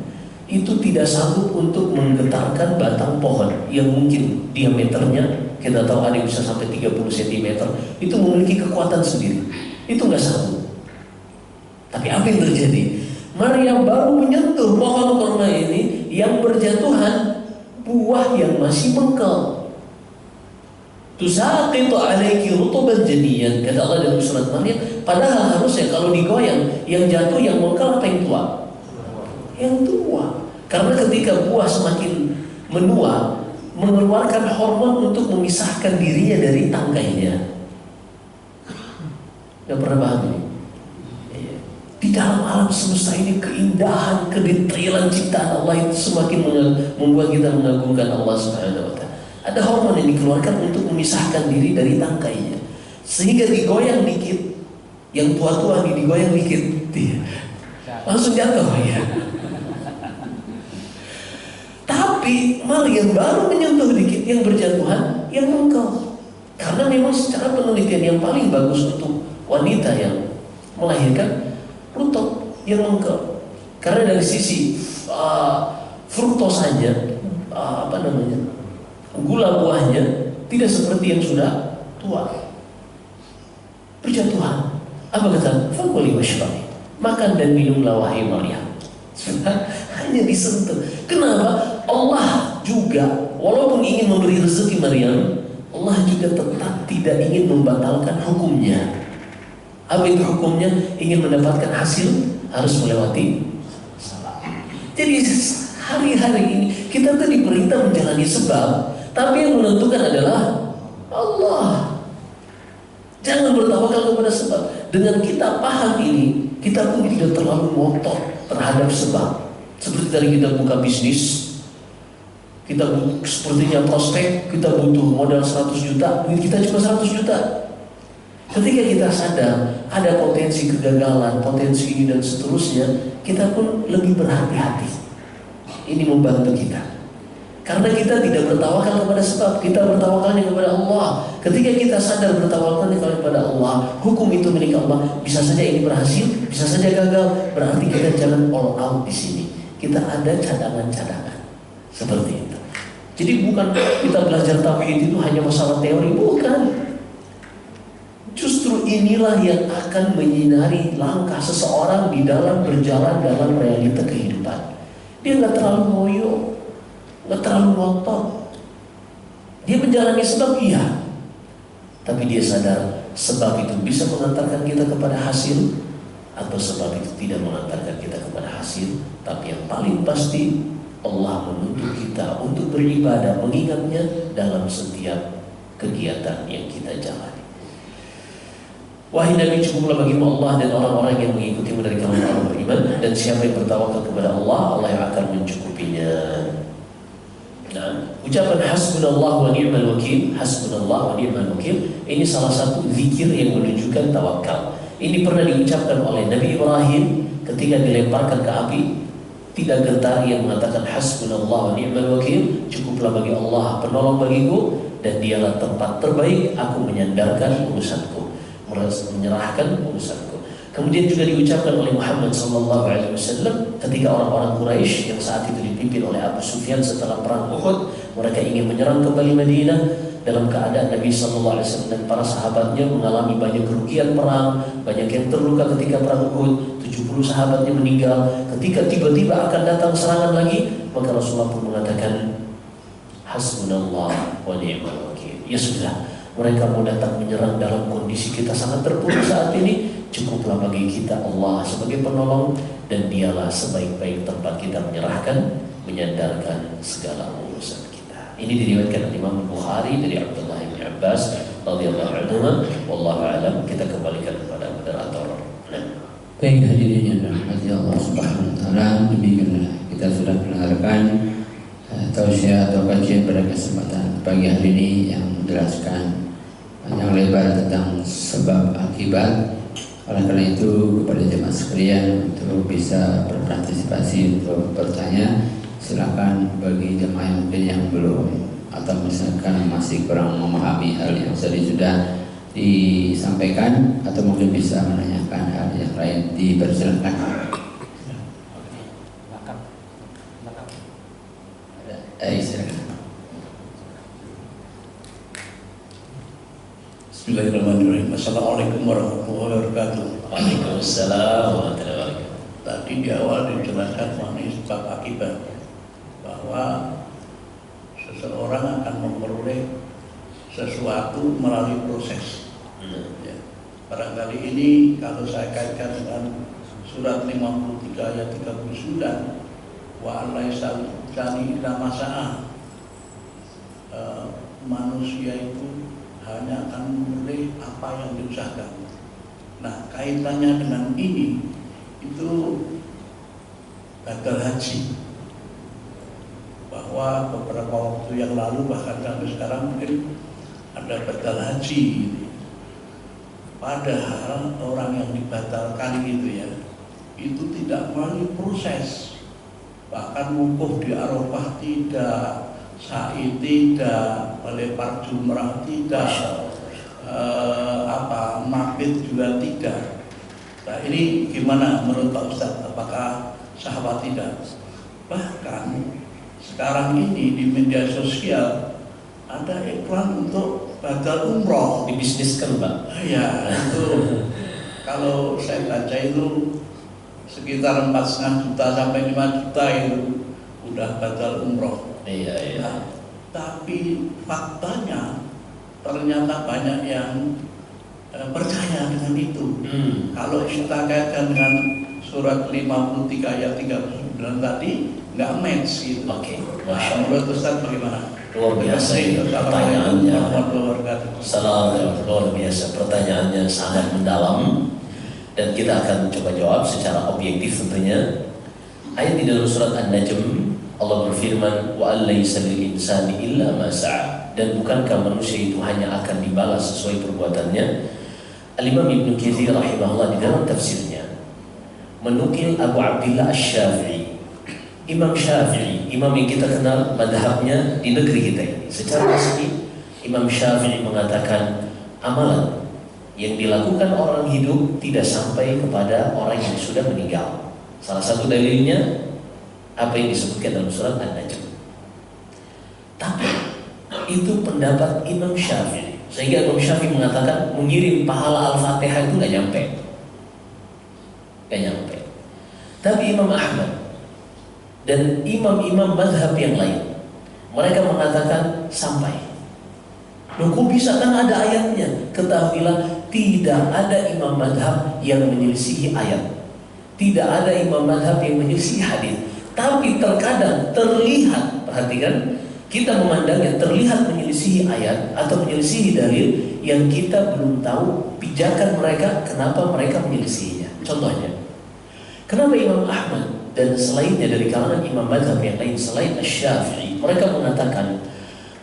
S1: itu tidak sanggup untuk menggetarkan batang pohon yang mungkin diameternya, kita tahu ada yang bisa sampai 30 cm, itu memiliki kekuatan sendiri. Itu nggak sanggup. Tapi apa yang terjadi? Maryam baru menyentuh pohon korma ini yang berjatuhan buah yang masih mengkal. Tusaqitu alaiki rutuban janiyan, kata Allah dalam surat Maryam. Padahal harusnya kalau digoyang, yang jatuh yang mengkal apa yang tua? Yang tua. Karena ketika buah semakin menua, mengeluarkan hormon untuk memisahkan dirinya dari tangkainya. Gak pernah paham ini? Di dalam alam semesta ini keindahan, kedetailan ciptaan Allah itu semakin membuat kita mengagungkan Allah Subhanahu wa Ta'ala. Ada hormon yang dikeluarkan untuk memisahkan diri dari tangkainya, sehingga digoyang dikit, yang tua-tua digoyang dikit, langsung jatuh ya. Tapi Maryam baru menyentuh dikit, yang berjatuhan yang mengkal. Karena memang secara penelitian yang paling bagus untuk wanita yang melahirkan rutop yang mengkal. Karena dari sisi fruktosanya, gula buahnya tidak seperti yang sudah tua. Berjatuhan. Apa kata? Fakuli washrabi. Makan dan minumlah wahai Maryam. Hanya disentuh. Kenapa? Allah juga walaupun ingin memberi rezeki Maryam, Allah juga tetap tidak ingin membatalkan hukumnya. Apa itu hukumnya? Ingin mendapatkan hasil harus melewati salah. Jadi hari-hari ini kita tuh diperintah menjalani sebab, tapi yang menentukan adalah Allah. Jangan bertawakal kepada sebab. Dengan kita paham ini, kita pun tidak terlalu ngotot terhadap sebab. Seperti tadi kita buka bisnis, kita sepertinya prospek, kita butuh modal 100 juta, duit kita cuma 100 juta. Ketika kita sadar ada potensi kegagalan, potensi ini dan seterusnya, kita pun lebih berhati-hati. Ini membantu kita. Karena kita tidak bertawakal kepada sebab, kita bertawakalnya kepada Allah. Ketika kita sadar bertawakalnya kepada Allah, hukum itu milik Allah. Bisa saja ini berhasil, bisa saja gagal. Berarti kita jangan all out di sini. Kita ada cadangan-cadangan seperti itu. Jadi bukan kita belajar tauhid itu hanya masalah teori, bukan. Justru inilah yang akan menyinari langkah seseorang di dalam berjalan dalam realita kehidupan. Dia nggak terlalu ngoyo, nggak terlalu ngotot. Dia menjalani sebab, iya, tapi dia sadar sebab itu bisa mengantarkan kita kepada hasil, atau sebab itu tidak mengantarkan kita kepada hasil. Tapi yang paling pasti Allah menuntut kita untuk beribadah, mengingatnya dalam setiap kegiatan yang kita jalani. Wahai Nabi, cukuplah bagimu Allah dan orang-orang yang mengikutimu dari kalangan orang beriman, dan siapa yang bertawakal kepada Allah, Allah yang akan mencukupinya. Nah, ucapan hasbunallah wa ni'mal wakil, hasbunallah wa ni'mal wakil, ini salah satu zikir yang menunjukkan tawakal. Ini pernah diucapkan oleh Nabi Ibrahim ketika dilemparkan ke api. Tidak gentar ia mengatakan hasbunallah wa ni'mal wakil, cukuplah bagi Allah penolong bagiku, dan dialah tempat terbaik aku menyandarkan urusanku, menyerahkan urusanku. Kemudian juga diucapkan oleh Muhammad SAW ketika orang-orang Quraisy yang saat itu dipimpin oleh Abu Sufyan setelah perang Uhud, mereka ingin menyerang kembali Madinah dalam keadaan Nabi SAW dan para sahabatnya mengalami banyak kerugian perang, banyak yang terluka ketika perang Uhud, 70 sahabatnya meninggal. Ketika tiba-tiba akan datang serangan lagi, maka Rasulullah pun mengatakan hasbunallah wa ni'mal wakil. Ya sudah, mereka mau datang menyerang dalam kondisi kita sangat terpuruk saat ini, cukuplah bagi kita Allah sebagai penolong, dan dialah sebaik-baik tempat kita menyerahkan, menyandarkan segala urusan kita. Ini diriwayatkan oleh Imam Bukhari dari Abdullah bin Abbas radhiyallahu anhu. Wallahu a'lam. Kita kembalikan kepada moderator.
S2: Baik, hadirin yang dirahmati Allah Subhanahu wa taala, demikianlah kita sudah mendengarkan tausiah atau kajian pada kesempatan pagi hari ini yang menjelaskan panjang lebar tentang sebab akibat. Oleh karena itu kepada jemaah sekalian untuk bisa berpartisipasi untuk bertanya, silakan. Bagi jemaah yang mungkin yang belum atau misalkan masih kurang memahami hal yang sudah disampaikan atau mungkin bisa menanyakan hal yang lain, dipersilakan. Silakan.
S3: Bismillahirrahmanirrahim. Assalamualaikum warahmatullahi wabarakatuh.
S1: Waalaikumsalam warahmatullahi wabarakatuh.
S3: Tadi di awal dijelaskan mengenai sebab akibat, bahwa seseorang akan memperoleh sesuatu melalui proses. Ya. Barangkali ini kalau saya kaitkan dengan surat 53 ayat 39, wa alaisal jani ila masa'ah, manusia itu hanya akan memilih apa yang diusahakan. Nah, kaitannya dengan ini itu badal haji, bahwa beberapa waktu yang lalu bahkan sampai sekarang mungkin ada badal haji. Padahal orang yang dibatalkan itu itu tidak melalui proses, bahkan wukuf di Arafah tidak, sa'i tidak, melempar jumrah tidak, mabit juga tidak. Nah, ini gimana menurut Pak Ustadz? Apakah sah atau tidak? Bahkan sekarang ini di media sosial ada iklan untuk badal umroh,
S1: Dibisniskan, Pak.
S3: ya itu kalau saya baca itu sekitar 4,5 juta sampai 5 juta itu udah badal umroh.
S1: Iya.
S3: Nah, tapi faktanya ternyata banyak yang percaya dengan itu. Kalau kita kaitkan dengan surat 53 ayat 39 tadi nggak match gitu.
S1: Oke, Masya Allah.
S3: Menurut Ustaz bagaimana?
S1: Luar biasa itu pertanyaannya. Salam, luar biasa, pertanyaannya sangat mendalam dan kita akan coba jawab secara objektif tentunya. Ayat di dalam surat An-Najm Allah berfirman, wa allaysa lil insani illa ma sa'a, dan bukankah manusia itu hanya akan dibalas sesuai perbuatannya. Al-Imam Ibnu Katsir rahimahullah di dalam tafsirnya menukil Abu Abdillah Asy-Syafi'i, Imam Syafi'i, imam yang kita kenal madhabnya di negeri kita ini. Secara resmi Imam Syafi'i mengatakan amalan yang dilakukan orang hidup tidak sampai kepada orang yang sudah meninggal. Salah satu dalilnya apa yang disebutkan dalam surat An-Najm. Tapi itu pendapat Imam Syafi'i, sehingga Imam Syafi'i mengatakan mengirim pahala Al-Fatihah itu nggak nyampe. Tapi Imam Ahmad dan imam-imam madhab yang lain, mereka mengatakan sampai. Loh, kok bisa? Kan ada ayatnya. Ketahuilah tidak ada imam madhab yang menyelisihi ayat, tidak ada imam madhab yang menyelisihi hadis. Tapi terkadang terlihat, perhatikan, kita memandangnya terlihat menyelisihi ayat atau menyelisihi dalil yang kita belum tahu pijakan mereka kenapa mereka menyelisihinya. Contohnya, kenapa Imam Ahmad dan selainnya dari kalangan imam mazhab yang lain selain Asy-Syafi'i, mereka mengatakan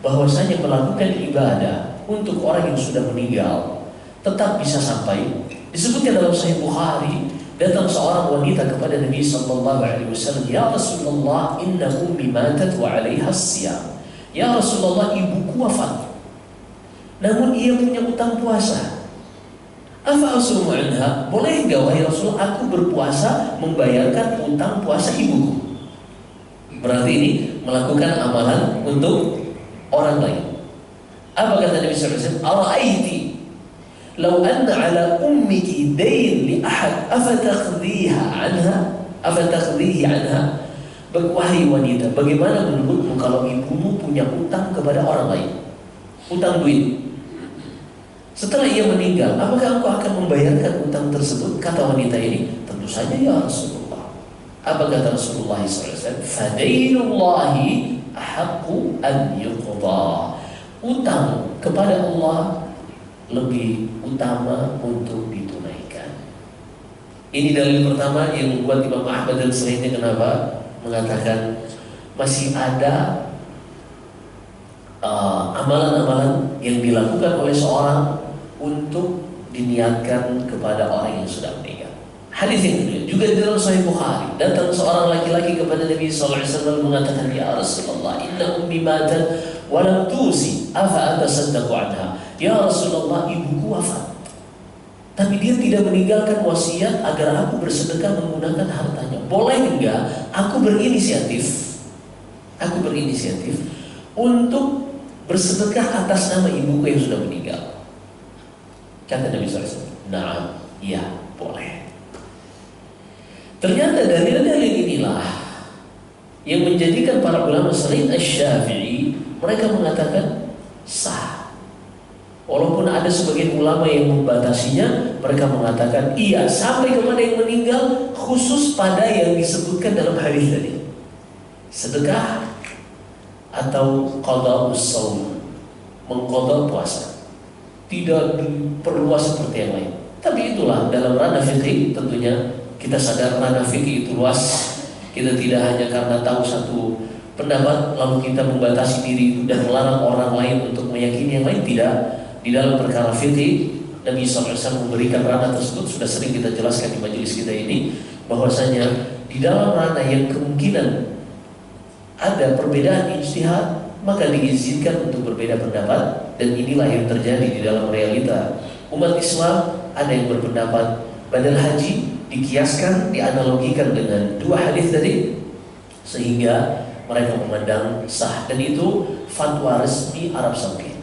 S1: bahwasanya melakukan ibadah untuk orang yang sudah meninggal tetap bisa sampai. Disebutkan dalam Sahih Bukhari, datang seorang wanita kepada Nabi sallallahu alaihi wasallam, "Ya Rasulullah, inna ummi matat wa 'alaiha as-siyam." Ya Rasulullah, ibuku wafat, namun ia punya utang puasa. Afa asumu anha? Boleh enggak wahai Rasul aku berpuasa membayarkan utang puasa ibuku? Berarti ini melakukan amalan untuk orang lain. Apa kata Nabi sallallahu alaihi wasallam? Ara'aiti law anna 'ala ummiki dayn li ahad afataqdiha 'anha? Afataqdihi 'anha? Wahai wanita, bagaimana menurutmu kalau ibumu punya utang kepada orang lain? Utang duit. Setelah ia meninggal, apakah engkau akan membayarkan utang tersebut? Kata wanita ini, tentu saja ya Rasulullah. Apa kata Rasulullah SAW? Fadailullahi ahaqqu an yuqda. Utang kepada Allah lebih utama untuk ditunaikan. Ini dalil pertama yang membuat Imam Ahmad dan selainnya kenapa mengatakan masih ada amalan-amalan yang dilakukan oleh seorang untuk diniatkan kepada orang yang sudah meninggal. Hadis yang kedua juga di dalam Sahih Bukhari, datang seorang laki-laki kepada Nabi sallallahu alaihi wasallam mengatakan, "Ya Rasulullah, inna ummi matat wa lam tusi, afa atasaddaqu anha?" Ya Rasulullah, ibuku wafat, tapi dia tidak meninggalkan wasiat agar aku bersedekah menggunakan hartanya. Boleh enggak aku berinisiatif untuk bersedekah atas nama ibuku yang sudah meninggal? Kata Nabi SAW, "Na'am, iya, boleh." Ternyata dalil-dalil inilah yang menjadikan para ulama selain Asy-Syafi'i, mereka mengatakan sah. Walaupun ada sebagian ulama yang membatasinya, mereka mengatakan iya sampai kepada yang meninggal, khusus pada yang disebutkan dalam hadis tadi, sedekah atau qada'us shaum, mengqada puasa, tidak diperluas seperti yang lain. Tapi itulah dalam ranah fikih, tentunya kita sadar ranah fikih itu luas. Kita tidak hanya karena tahu satu pendapat lalu kita membatasi diri dan melarang orang lain untuk meyakini yang lain. Tidak. Di dalam perkara fikih, Nabi SAW memberikan ranah tersebut. Sudah sering kita jelaskan di majelis kita ini, bahwasanya di dalam ranah yang kemungkinan ada perbedaan ijtihad, maka diizinkan untuk berbeda pendapat. Dan inilah yang terjadi di dalam realita umat Islam. Ada yang berpendapat badal haji dikiaskan, dianalogikan dengan dua hadis tadi, sehingga mereka memandang sah. Dan itu fatwa resmi Arab Saudi.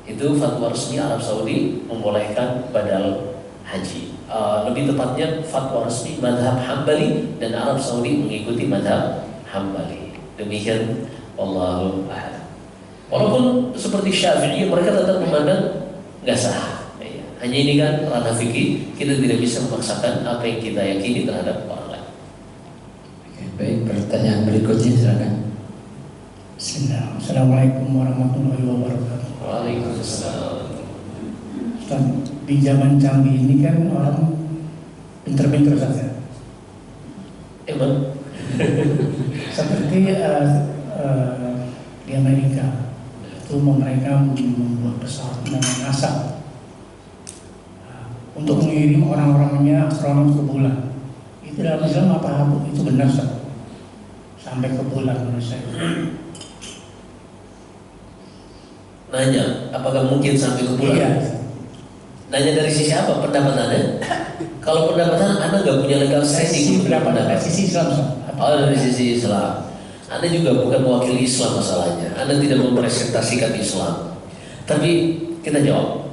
S1: Itu fatwa resmi Arab Saudi membolehkan badal haji. Lebih tepatnya fatwa resmi mazhab Hambali, dan Arab Saudi mengikuti mazhab Hambali. Demikian, wallahu a'lam. Walaupun seperti Syafi'i, mereka tetap memandang nggak sah. Hanya ini kan ranah fikih, kita tidak bisa memaksakan apa yang kita yakini terhadap orang lain.
S2: Oke, baik, pertanyaan berikutnya silakan.
S4: Bismillah. Assalamualaikum warahmatullahi wabarakatuh.
S1: Waalaikumsalam.
S4: Ustaz, di zaman canggih ini kan orang pinter-pinter saja.
S1: Emang
S4: Seperti di Amerika itu mereka membuat pesawat dengan NASA untuk mengirim orang-orangnya astronot ke bulan. Itu dalam Islam apa itu benar Ustaz? Sampai ke bulan menurut saya.
S1: nanya, apakah mungkin sampai ke bulan?
S4: Iya.
S1: Nanya dari sisi apa pendapat Anda? Kalau pendapat Anda nggak punya legal standing untuk berpendapat.
S4: Sisi Islam Ustaz.
S1: Oh, dari sisi Islam. Anda juga bukan mewakili Islam masalahnya. Anda tidak mempresentasikan Islam. Tapi kita jawab.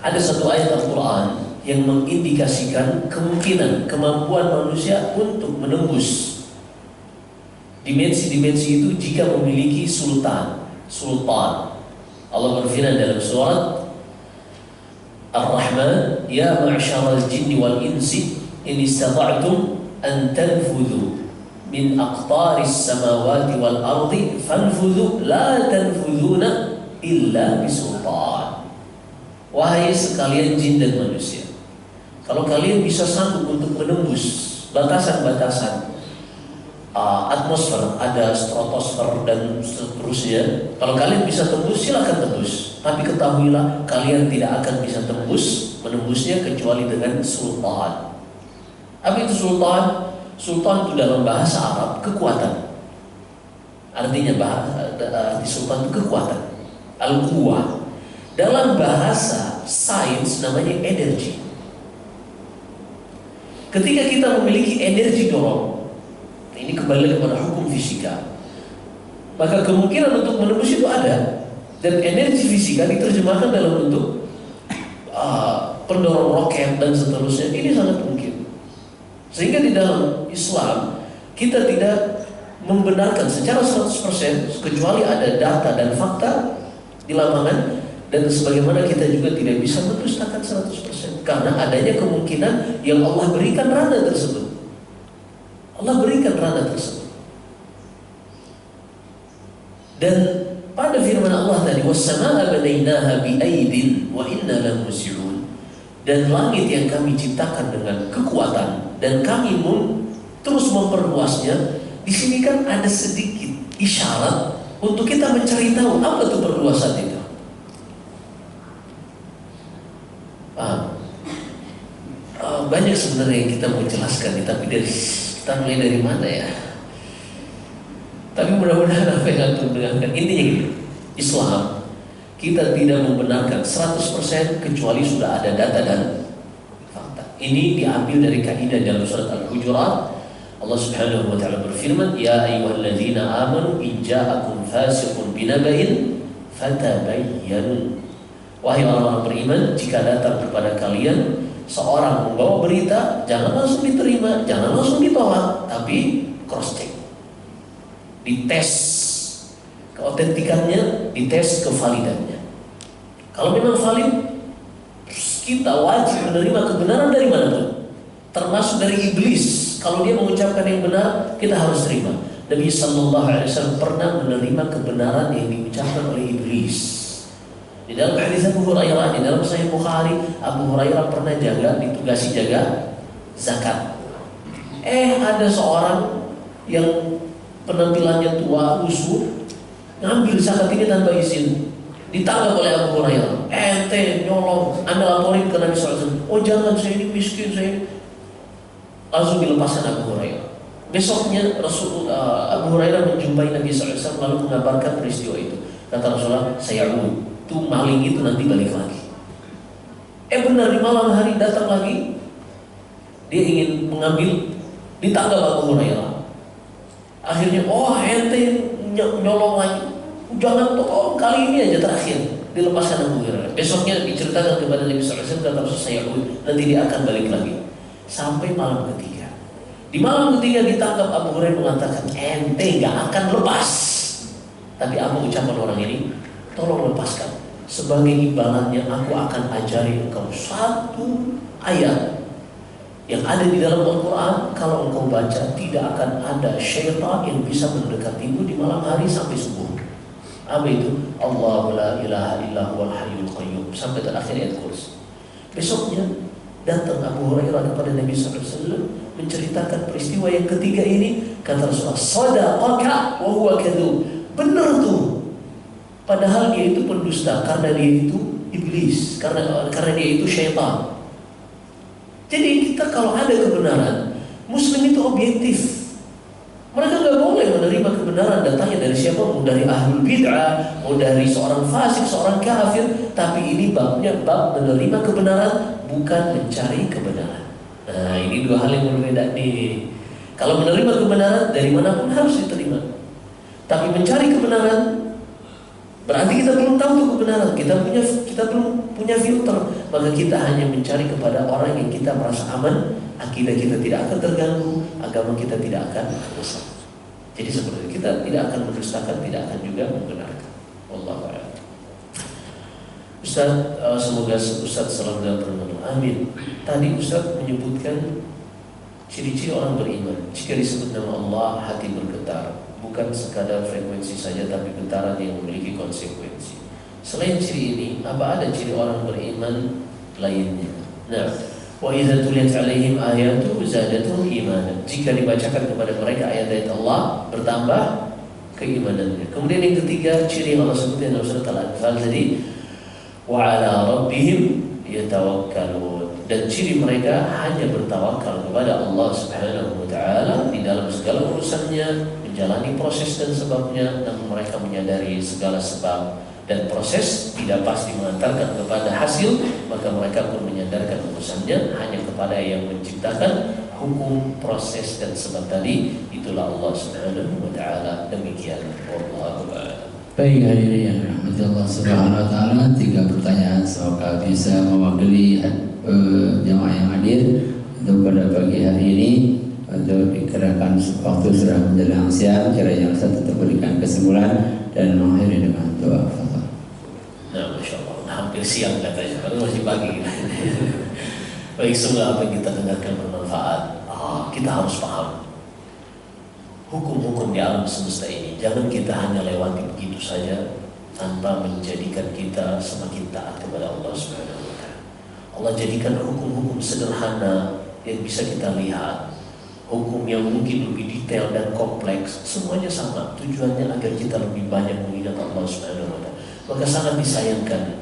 S1: Ada satu ayat Al-Quran yang mengindikasikan kemungkinan kemampuan manusia untuk menembus dimensi-dimensi itu jika memiliki sultan. Allah berfirman dalam surat Ar-Rahman, ya ma'syaral jinni wal insi in istata'tum an tanfudhu min aqtaris samawati wal ardi fanfudhu la tanfudhuna illa bisultan. Wahai sekalian jin dan manusia, kalau kalian bisa sanggup untuk menembus batasan-batasan atmosfer, ada stratosfer dan seterusnya, kalau kalian bisa tembus silakan tembus, tapi ketahuilah kalian tidak akan bisa menembusnya kecuali dengan sultan. Apa itu sultan? Sultan itu dalam bahasa Arab kekuatan. Artinya arti sultan itu kekuatan, al-quwah. Dalam bahasa sains namanya energi. Ketika kita memiliki energi dorong, ini kembali kepada hukum fisika, maka kemungkinan untuk menembus itu ada. Dan energi fisika diterjemahkan dalam bentuk pendorong roket dan seterusnya. Ini sangat mungkin. Sehingga di dalam Islam kita tidak membenarkan secara 100% kecuali ada data dan fakta di lapangan. Dan sebagaimana kita juga tidak bisa mendustakan 100% karena adanya kemungkinan yang Allah berikan ranah tersebut. Allah berikan ranah tersebut. Dan pada firman Allah tadi, was-samaa'a banainaha bi'aidin wa inna lamusi'un. Dan langit yang kami ciptakan dengan kekuatan dan kami terus memperluasnya. Di sini kan ada sedikit isyarat untuk kita mencari tahu apa itu perluasan itu. Banyak sebenarnya yang kita mau jelaskan, tapi kita mulai dari mana ya? Tapi mudah-mudahan apa yang antum dengarkan intinya gitu. Islam kita tidak membenarkan 100% kecuali sudah ada data dan fakta. Ini diambil dari kaidah dalam surat Al-Hujurat. Allah Subhanahu wa taala berfirman, "Ya ayyuhalladzina amanu in ja'akum fasiqun binaba'in fatabayyanu." Wahai orang-orang beriman, jika datang kepada kalian seorang membawa berita, jangan langsung diterima, jangan langsung ditolak, tapi cross check, dites keautentikannya, dites kevalidannya. Kalau memang valid, kita wajib menerima kebenaran dari manapun, termasuk dari iblis. Kalau dia mengucapkan yang benar, kita harus terima. Nabi Sallallahu Alaihi Wasallam pernah menerima kebenaran yang diucapkan oleh iblis. Di dalam hadis Abu Hurairah, di dalam Sahih Bukhari, Abu Hurairah pernah ditugasi jaga zakat. Ada seorang yang penampilannya tua, lusuh, ngambil zakat ini tanpa izin. Ditangkap oleh Abu Hurairah. Ente nyolong, Anda laporin ke Nabi SAW. Oh jangan, saya ini miskin, saya ini. Langsung dilepaskan Abu Hurairah. Besoknya Abu Hurairah menjumpai Nabi SAW lalu mengabarkan peristiwa itu. Kata Rasulullah, saya itu maling itu nanti balik lagi. Benar, di malam hari datang lagi. Dia ingin mengambil, ditangkap Abu Hurairah. Akhirnya, ente nyolong lagi. Jangan tolong, kali ini aja terakhir. Dilepaskan Abu Hurairah. Besoknya diceritakan kepada Nabi SAW, kata Rasul, saya nanti dia akan balik lagi. Sampai malam ketiga. Di malam ketiga ditangkap, Abu Hurairah mengatakan, ente gak akan lepas. Tapi apa ucapan orang ini? Tolong lepaskan. sebagai imbalannya aku akan ajari engkau satu ayat yang ada di dalam Al-Quran. Kalau engkau baca, tidak akan ada syaitan yang bisa mendekatimu di malam hari sampai subuh. Apa itu? Allahu la ilaha illa huwal hayyul qayyum sampai terakhir ayat kursi. Besoknya datang Abu Hurairah kepada Nabi SAW menceritakan peristiwa yang ketiga ini. Kata Rasulullah, sadaqaka wa huwa kadzub. Benar tuh. Padahal dia itu pendusta karena dia itu iblis, karena dia itu syaitan. Jadi kita kalau ada kebenaran, Muslim itu objektif. Mereka nggak boleh menerima kebenaran datangnya dari siapa, mau dari ahlul bid'ah, mau dari seorang fasik, seorang kafir. Tapi ini babnya bab menerima kebenaran, bukan mencari kebenaran. Nah, ini dua hal yang berbeda nih. Kalau menerima kebenaran dari manapun harus diterima. Tapi mencari kebenaran berarti kita belum tahu tuh kebenaran. Kita belum punya filter. Maka kita hanya mencari kepada orang yang kita merasa aman. Akidah kita tidak akan terganggu, agama kita tidak akan rusak. Jadi seperti itu, kita tidak akan mendustakan, tidak akan juga membenarkan. Wallahu a'lam. Ustaz, semoga Ustaz selalu dalam perlindungan. Amin. Tadi Ustaz menyebutkan ciri-ciri orang beriman. Jika disebut nama Allah, hati bergetar. Bukan sekadar frekuensi saja, tapi getaran yang memiliki konsekuensi. Selain ciri ini, apa ada ciri orang beriman lainnya? Nah, wa idza tuliyat 'alaihim ayatu zadatuhum imanan. Jika dibacakan kepada mereka ayat-ayat Allah, bertambah keimanannya. Kemudian yang ketiga, ciri yang Allah sebutkan dalam surat Al-Anfal tadi, wa 'ala rabbihim yatawakkalun. Dan ciri mereka hanya bertawakal kepada Allah Subhanahu wa taala di dalam segala urusannya, menjalani proses dan sebabnya, namun mereka menyadari segala sebab dan proses tidak pasti mengantarkan kepada hasil, maka mereka pun menyandarkan urusannya hanya kepada yang menciptakan hukum, proses dan sebab tadi. Itulah Allah Subhanahu wa taala. Demikian. Wallahu a'lam.
S2: Baik, hadirin yang dirahmati Allah Subhanahu wa taala, 3 pertanyaan semoga bisa mewakili jamaah yang hadir untuk pada pagi hari ini. Untuk dikirakan waktu sudah menjelang siang, kiranya Ustaz tetap berikan kesimpulan dan mengakhiri dengan doa.
S1: Nah, Masya Allah, hampir siang katanya, karena masih pagi. Baik, semoga apa yang kita dengarkan bermanfaat. Kita harus paham hukum-hukum di alam semesta ini. Jangan kita hanya lewati begitu saja tanpa menjadikan kita semakin taat kepada Allah Subhanahu wa taala. Allah jadikan hukum-hukum sederhana yang bisa kita lihat, hukum yang mungkin lebih detail dan kompleks, semuanya sama. Tujuannya agar kita lebih banyak mengingat Allah Subhanahu wa taala. Maka sangat disayangkan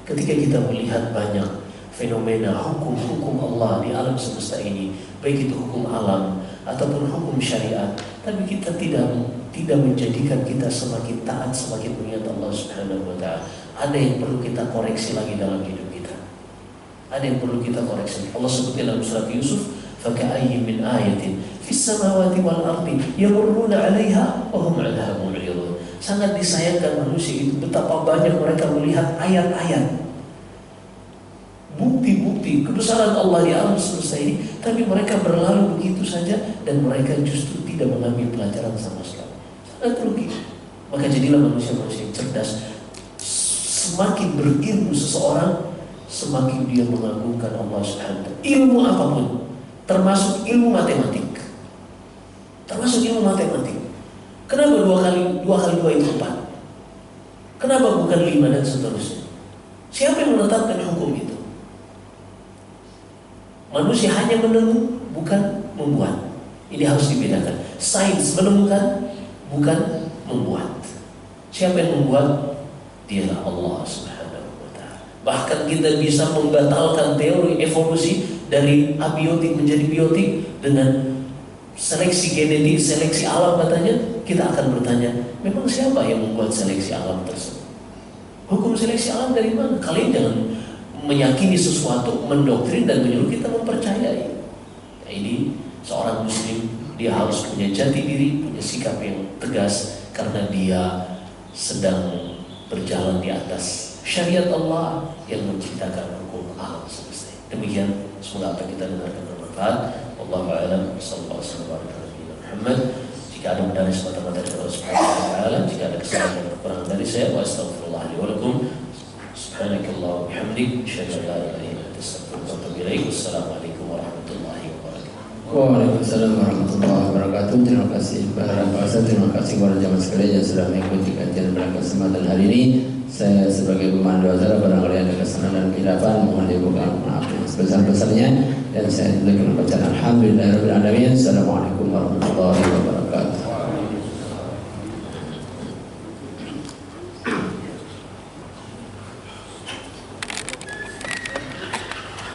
S1: ketika kita melihat banyak fenomena hukum-hukum Allah di alam semesta ini, baik itu hukum alam ataupun hukum syariat, tapi kita tidak menjadikan kita semakin taat, semakin mengingat Allah Subhanahu wa taala. Ada yang perlu kita koreksi lagi dalam hidup kita. Ada yang perlu kita koreksi. Allah sebutkan dalam surat Yusuf, "Faka'ayyin min ayatin fis samawati wal ardi yamurruna 'alaiha wa hum 'anha mu'ridun." Sangat disayangkan manusia itu betapa banyak mereka melihat ayat-ayat, bukti-bukti kebesaran Allah di alam semesta ini, tapi mereka berlalu begitu saja dan mereka justru tidak mengambil pelajaran sama sekali. Sangat rugi. Maka jadilah manusia-manusia yang cerdas. Semakin berilmu seseorang, semakin dia mengagungkan Allah Subhanahu wa taala. Ilmu apapun, termasuk ilmu matematik. Kenapa 2 kali 2 itu 4? Kenapa bukan 5 dan seterusnya? Siapa yang menetapkan hukum itu? Manusia hanya menemukan, bukan membuat. Ini harus dibedakan. Sains menemukan, bukan membuat. Siapa yang membuat? Dialah Allah Subhanahu wa taala. Bahkan kita bisa membatalkan teori evolusi dari abiotik menjadi biotik dengan seleksi genetik, seleksi alam katanya. Kita akan bertanya, memang siapa yang membuat seleksi alam tersebut? Hukum seleksi alam dari mana? Kalian jangan meyakini sesuatu, mendoktrin dan menyuruh kita mempercayai. Nah, ini seorang muslim, dia harus punya jati diri, punya sikap yang tegas, karena dia sedang berjalan di atas syariat Allah yang menciptakan hukum alam semesta. Demikian, semoga apa kita dengarkan bermanfaat. Wallahu a'lam. Sallallahu alaihi wasallam. Jika ada benar semata-mata dari Allah Subhanahu wa taala, jika ada kesalahan dan kekurangan dari saya, wa astaghfirullah li wa lakum. Subhanakallah wa bihamdik, asyhadu an la ilaha illa anta, astaghfiruka wa atubu ilaik. Wassalamualaikum warahmatullahi wabarakatuh.
S2: Waalaikumsalam warahmatullahi wabarakatuh. Terima kasih para Ustaz, terima kasih kepada jamaah sekalian yang sudah mengikuti kajian pada kesempatan hari ini. Saya sebagai pemandu acara barangkali ada kesalahan dan khilafan, mohon dibuka maaf yang sebesar-besarnya, dan saya tutup dengan bacaan alhamdulillahirabbil alamin. Assalamualaikum warahmatullahi wabarakatuh.